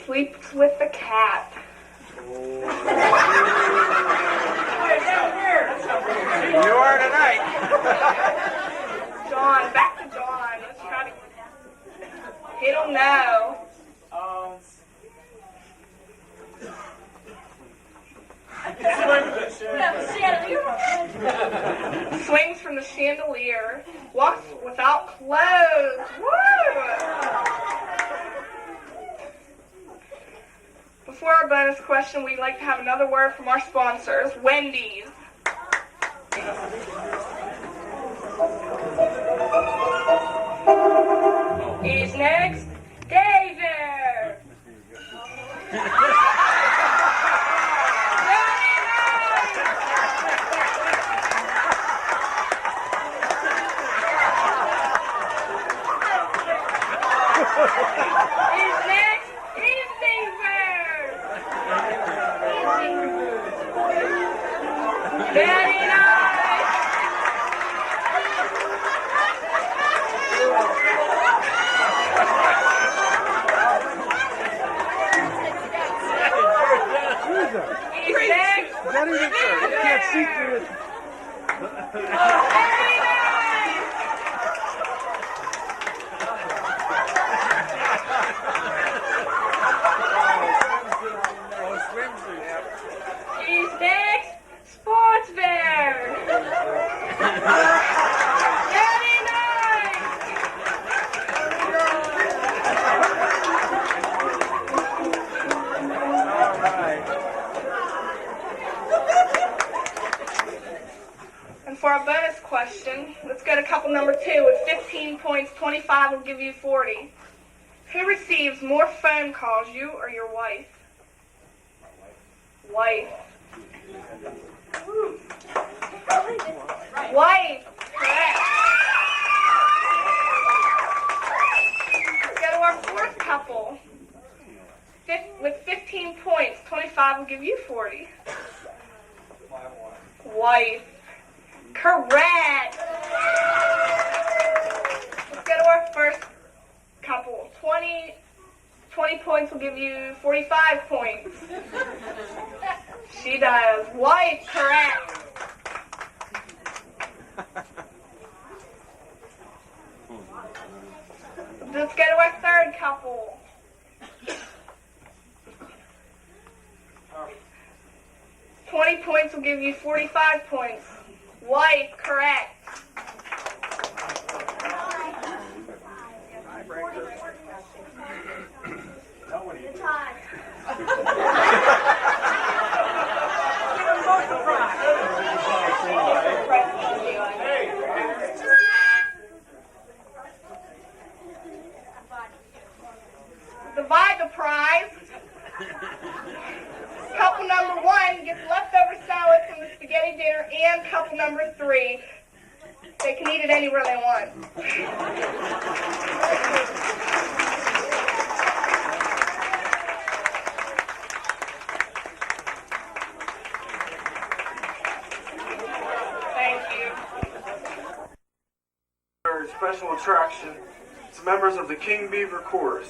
Sleeps with the cat. You are tonight. cavalier, walks without clothes. Woo! Before our bonus question, we'd like to have another word from our sponsors, Wendy's. Is next, David. Is next, Evening Bird. Very nice. He's next. Is that even fair? You can't see through it. Very nice. He's next, Sports Bear. Very nice. All right. And for our bonus question, let's go to couple number 2 with 15 points. 25 will give you 40. Who receives more phone calls, you or your wife? Wife. Wife. Correct. Let's go to our fourth couple. With 15 points, 25 will give you 40. Wife. Correct. Let's go to our first couple. 20 points will give you 45 points. She does. Wife, correct. Let's go to our third couple. $20 points will give you 45 points. Wife, correct. Divide the prize. Couple number 1 gets leftover salad from the spaghetti dinner, and couple number 3, they can eat it anywhere they want. Thank you. Our special attraction is members of the King Beaver Chorus.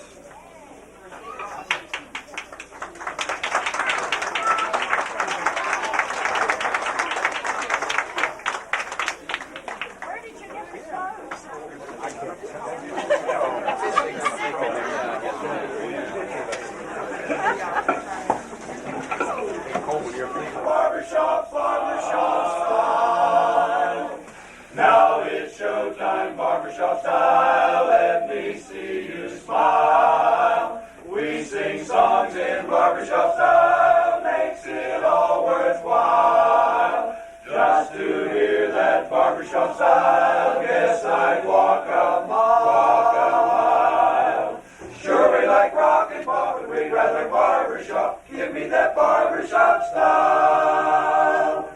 Barbershop style. Now it's showtime, barbershop style. Let me see you smile. We sing songs in barbershop style. Makes it all worthwhile. Just to hear that barbershop style. Guess I'd walk a mile. Sure we like rock and pop, but we'd rather barbershop. Give me that barbershop style.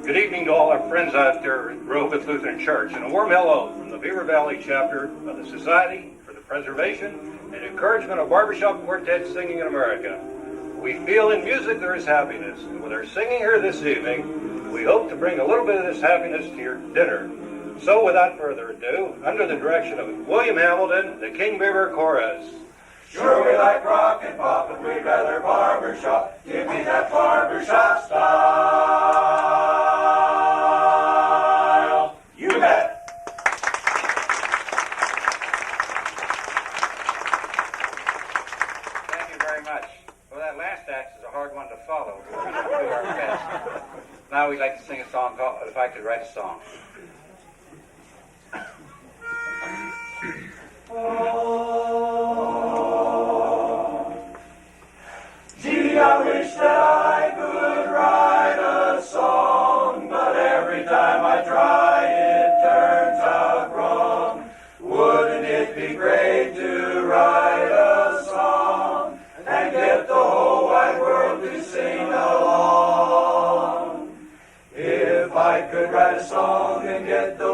Good evening to all our friends out there at Rehoboth Lutheran Church, and a warm hello from the Beaver Valley chapter of the Society for the Preservation and Encouragement of Barbershop Quartet Singing in America. We feel in music there is happiness, and with our singing here this evening, we hope to bring a little bit of this happiness to your dinner. So without further ado, under the direction of William Hamilton, the King Beaver Chorus. Sure we like rock and pop, but we'd rather barbershop. Give me that barbershop style. You bet. Thank you very much. Well, that last act is a hard one to follow. We're going to do our best. Now we'd like to sing a song called If I Could Write a Song.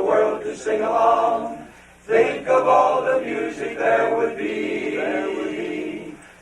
the world to sing along. Think of all the music there would be.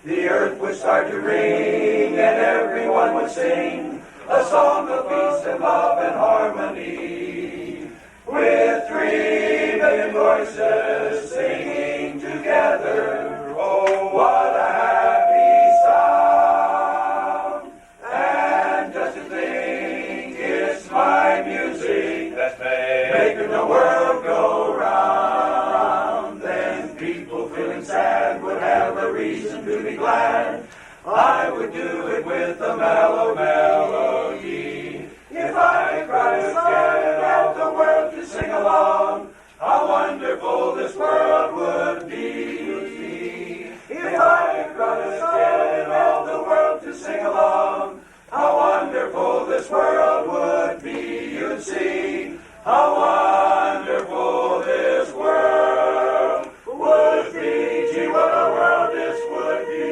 The earth would start to ring and everyone would sing a song of peace and love and harmony. With 3,000,000 voices singing together, oh, what a happy sound. And just to think, it's my music that's making the world go round. Then people feeling sad would have a reason to be glad. I would do it with a mellow melody. If I cried again out the world to sing along, how wonderful this world would be. If I cried again out the world to sing along, how wonderful this world would be. You'd see how wonderful this world would be. Gee, what a world this would be.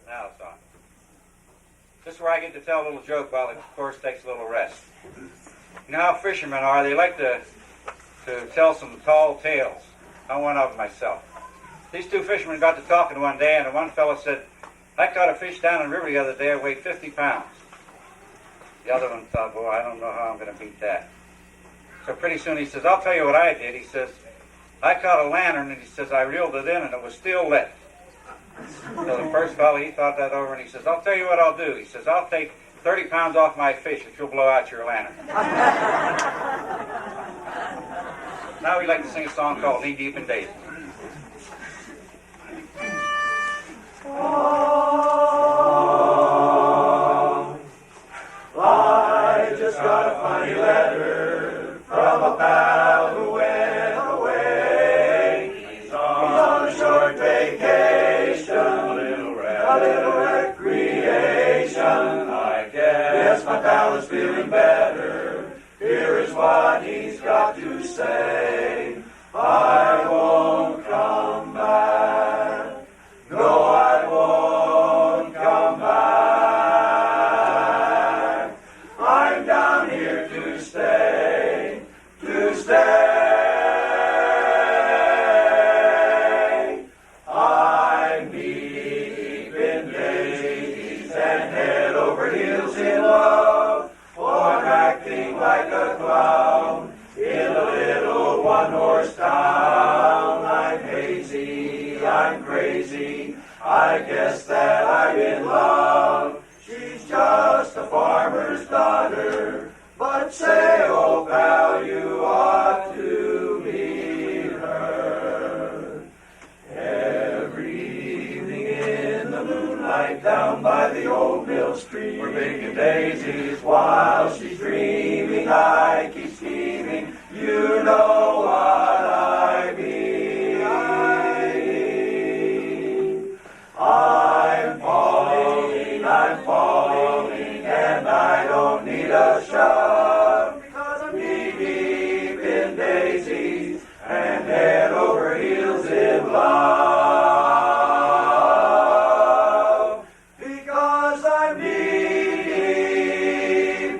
Now it's on. This is where I get to tell a little joke while the chorus takes a little rest. You know how fishermen are. They like to tell some tall tales. I'm one of them myself. These two fishermen got to talking one day, and the one fellow said, I caught a fish down in the river the other day. It weighed 50 pounds. The other one thought, boy, I don't know how I'm going to beat that. So pretty soon he says, I'll tell you what I did. He says, I caught a lantern, and he says, I reeled it in, and it was still lit. So the first fellow, he thought that over, and he says, I'll tell you what I'll do. He says, I'll take 30 pounds off my fish if you'll blow out your lantern. Now we'd like to sing a song called Knee Deep in Daisies. Oh, I just got a funny letter from a pal who went away. He's on a short vacation, a little recreation. I guess my pal is feeling better. Here is what he's got to say. I won't come back. No, I won't come back. I'm down here to stay, to stay. I'm deep in daisies and head over heels in love, for I'm acting like a clown in a little one-horse town. I'm hazy, I'm crazy, I guess that I'm in love. She's just a farmer's daughter, but say, oh pal, you ought to meet her. Every evening in the moonlight down by the old mill stream, we're picking daisies while she's dreaming. I keep scheming, you know what I mean. I'm falling, and I don't need a shove, because I'm knee-deep in daisies and head over heels in love. Because I'm knee-deep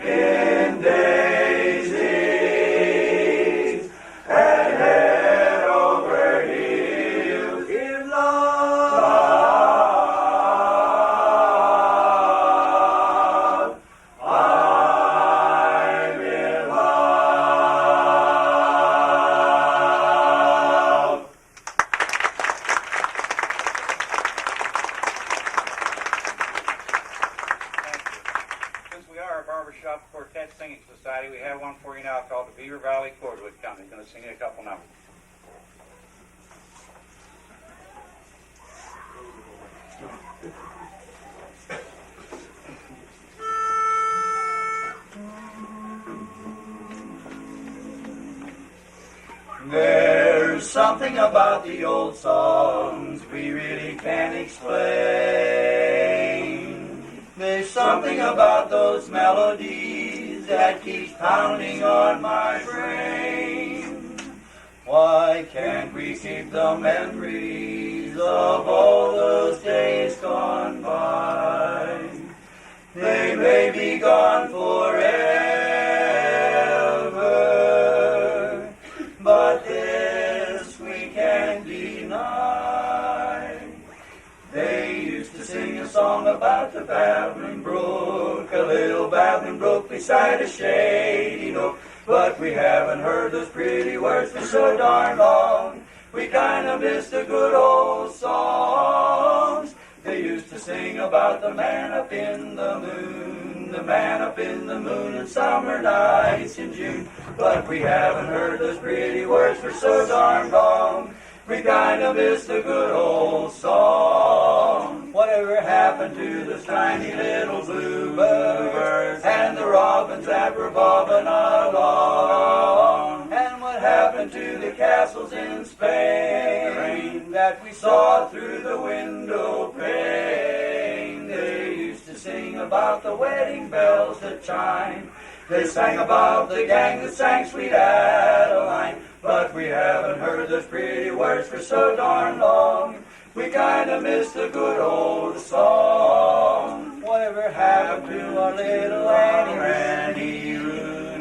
in daisies and head over heels in love. We have one for you now called the Beaver Valley Chordwood Company. Going to sing you a couple numbers. There's something about the old songs we really can't explain. There's something about those melodies that keeps pounding on my brain. Why can't we keep the memory song about the babbling brook, a little babbling brook beside a shady nook. But we haven't heard those pretty words for so darn long. We kind of miss the good old songs. They used to sing about the man up in the moon, the man up in the moon in summer nights in June. But we haven't heard those pretty words for so darn long. We kind of miss the good old song. Whatever happened to those tiny little bluebirds and the robins that were bobbing along? And what happened to the castles in Spain that we saw through the window pane? They used to sing about the wedding bells that chime. They sang about the gang that sang Sweet Adeline. But we haven't heard those pretty words for so darn long. We kind of miss the good old song. Whatever happened to our little Annie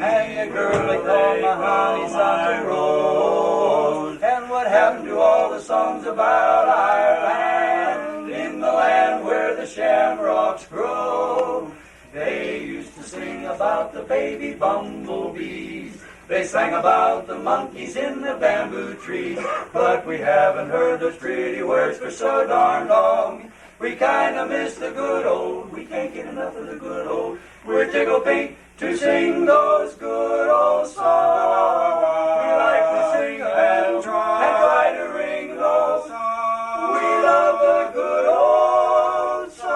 and the girl they called my honeysuckle rose? And what happened to all the songs about Ireland, in the land where the shamrocks grow? They used to sing about the baby bumblebees. They sang about the monkeys in the bamboo trees. But we haven't heard those pretty words for so darn long. We kind of miss the good old. We can't get enough of the good old. We're tickled pink to sing those good old songs. We like to sing and try to ring those songs. We love the good old songs.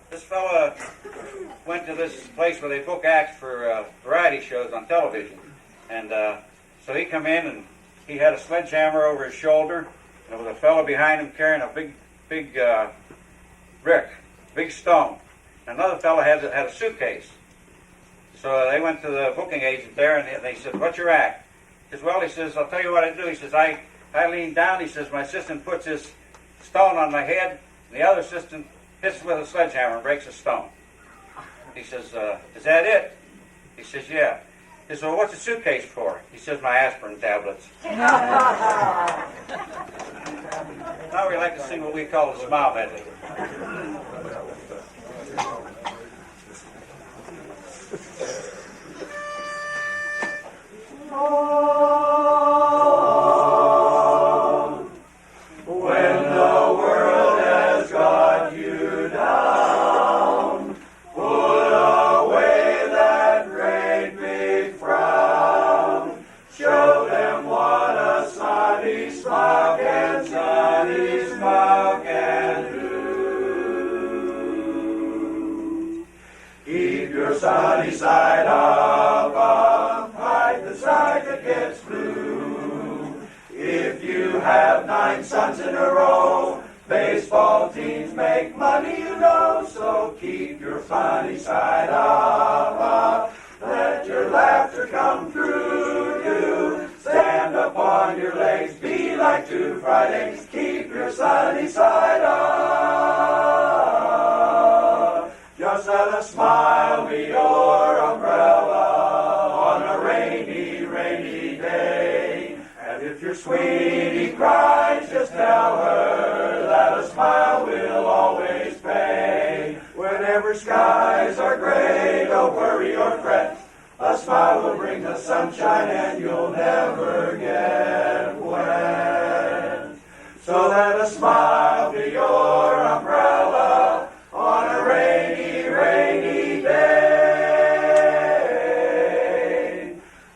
This fella went to this place where they book acts for variety shows on television. And so he come in and he had a sledgehammer over his shoulder. And there was a fellow behind him carrying a big brick, big stone. Another fellow had a suitcase. So they went to the booking agent there and they said, "What's your act?" He says, "Well," he says, "I'll tell you what I do." He says, I lean down. He says, "My assistant puts this stone on my head, and the other assistant hits with a sledgehammer and breaks the stone." He says, "Is that it?" He says, "Yeah." He says, "Well, what's the suitcase for?" He says, "My aspirin tablets." Now we like to sing what we call the smile medley. When the world has got you down, put away that great big frown. Show them what a sunny smile can do. Keep your sunny side up, hide the side that gets blue. If you have 9 sons in a row, baseball teams make money, you know, so keep your funny side up. Let your laughter come through you. Stand up on your legs, be like 2 fried eggs. Keep your sunny side up. Just let a smile be your umbrella on a rainy, rainy day. And if your sweetie cries, just tell her that a smile will always pay. Whenever skies are gray, don't worry or fret. A smile will bring the sunshine and you'll never get wet. So let a smile be your umbrella on a rainy, rainy day.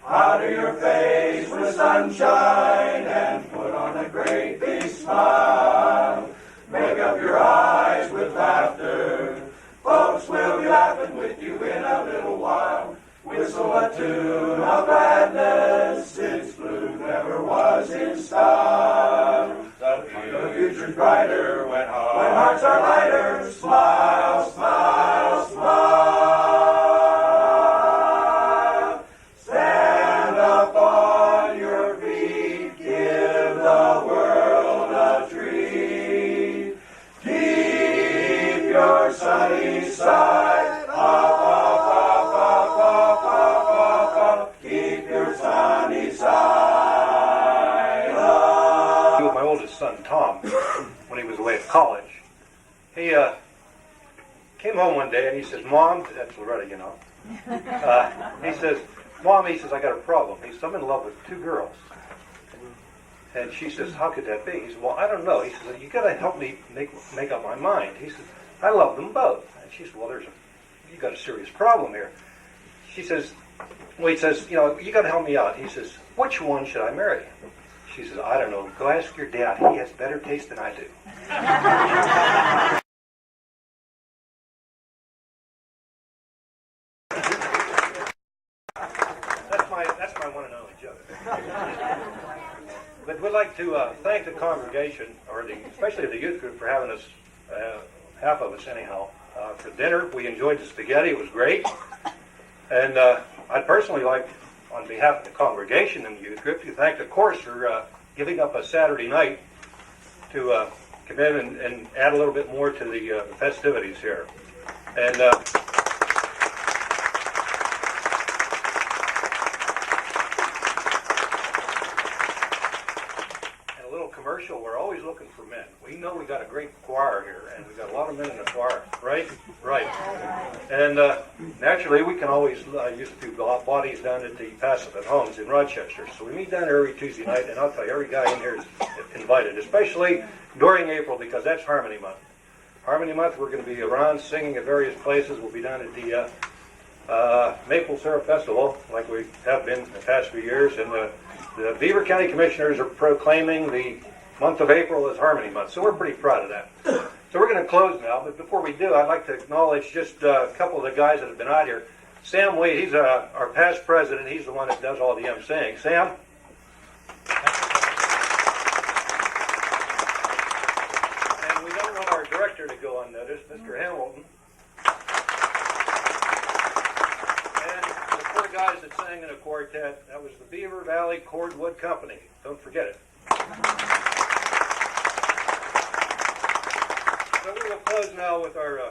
Powder your face with sunshine and put on a great big smile. Make up your eyes with laughter. Folks will be laughing with you in a little while. Whistle a tune of gladness since blue never was in style. The future's brighter when hearts are lighter. Smile, smile, smile. Stand up on your feet. Give the world a treat. Keep your sunny side up. Keep your sunny side up. son Tom when he was away at college. He came home one day and he says, Mom, that's Loretta, you know. He says, Mom, he says, I got a problem. He says, I'm in love with 2 girls. And she says, how could that be? He says, well, I don't know. He says, you got to help me make up my mind. He says, I love them both. And she says, well, you got a serious problem here. She says, well, he says, you know, you got to help me out. He says, which one should I marry? She says, I don't know. Go ask your dad. He has better taste than I do. That's my one and only joke. But we'd like to thank the congregation, or especially the youth group, for having us, half of us anyhow, for dinner. We enjoyed the spaghetti. It was great. And I'd personally like, on behalf of the congregation and the youth group, to thank the course for giving up a Saturday night to come in and add a little bit more to the festivities here. And a little commercial, we're always looking for men. We know we got a great choir here, and we got a lot of men in the choir, right? Right. And naturally, we can always use a few bodies down at the Pacific Homes in Rochester. So we meet down there every Tuesday night, and I'll tell you, every guy in here is invited, especially during April, because that's Harmony Month. Harmony Month, we're going to be around singing at various places. We'll be down at the Maple Syrup Festival, like we have been the past few years, and the Beaver County Commissioners are proclaiming the month of April as Harmony Month, so we're pretty proud of that. So we're going to close now, but before we do, I'd like to acknowledge just a couple of the guys that have been out here. Sam Wade, he's our past president. He's the one that does all the emceeing. Sam? And we don't want our director to go unnoticed, Mr. Hamilton. And the 4 guys that sang in a quartet, that was the Beaver Valley Cordwood Company. Don't forget it. So we will close now with our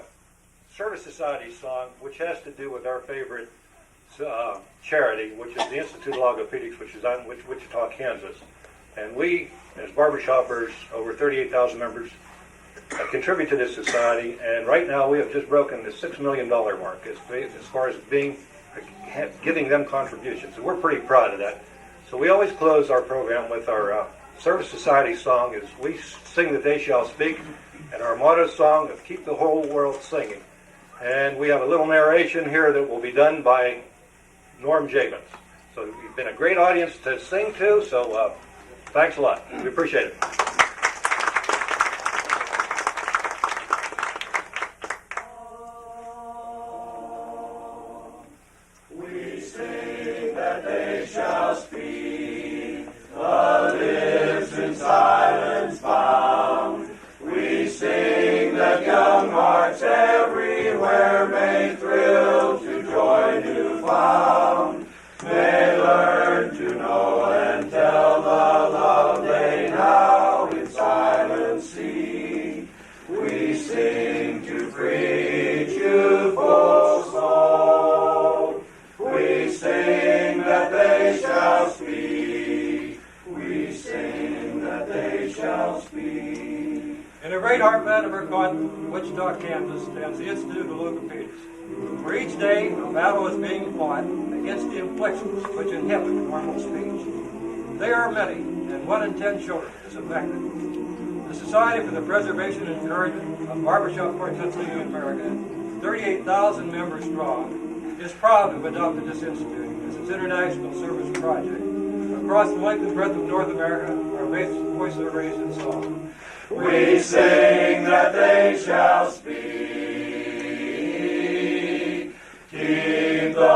Service Society song, which has to do with our favorite charity, which is the Institute of Logopedics, which is out in Wichita, Kansas. And we, as barbershoppers, over 38,000 members, contribute to this society. And right now we have just broken the $6 million mark as far as giving them contributions. And we're pretty proud of that. So we always close our program with our Service Society song, as we sing that they shall speak, and our motto song of keep the whole world singing. And we have a little narration here that will be done by Norm Jabins. So you've been a great audience to sing to, so thanks a lot. We appreciate it. We sing that they shall speak, the lips in silence bound. We sing that young hearts everywhere may thrill to joy new found. May learn to know and tell the love they now in silence see. We sing to preach youthful soul. We sing that they shall speak. We sing that they shall speak. In the great heartland of our continent, Wichita, Kansas, stands the Institute of Logopedics, where each day a battle is being fought against the inflictions which inhibit normal speech. They are many, and 1 in 10 children is affected. The Society for the Preservation and Encouragement of Barbershop Quartet Singing in America, 38,000 members strong, is proud to have adopted this institute as its international service project. Across the length and breadth of North America, our voices are raised in song. We sing that they shall speak. Keep the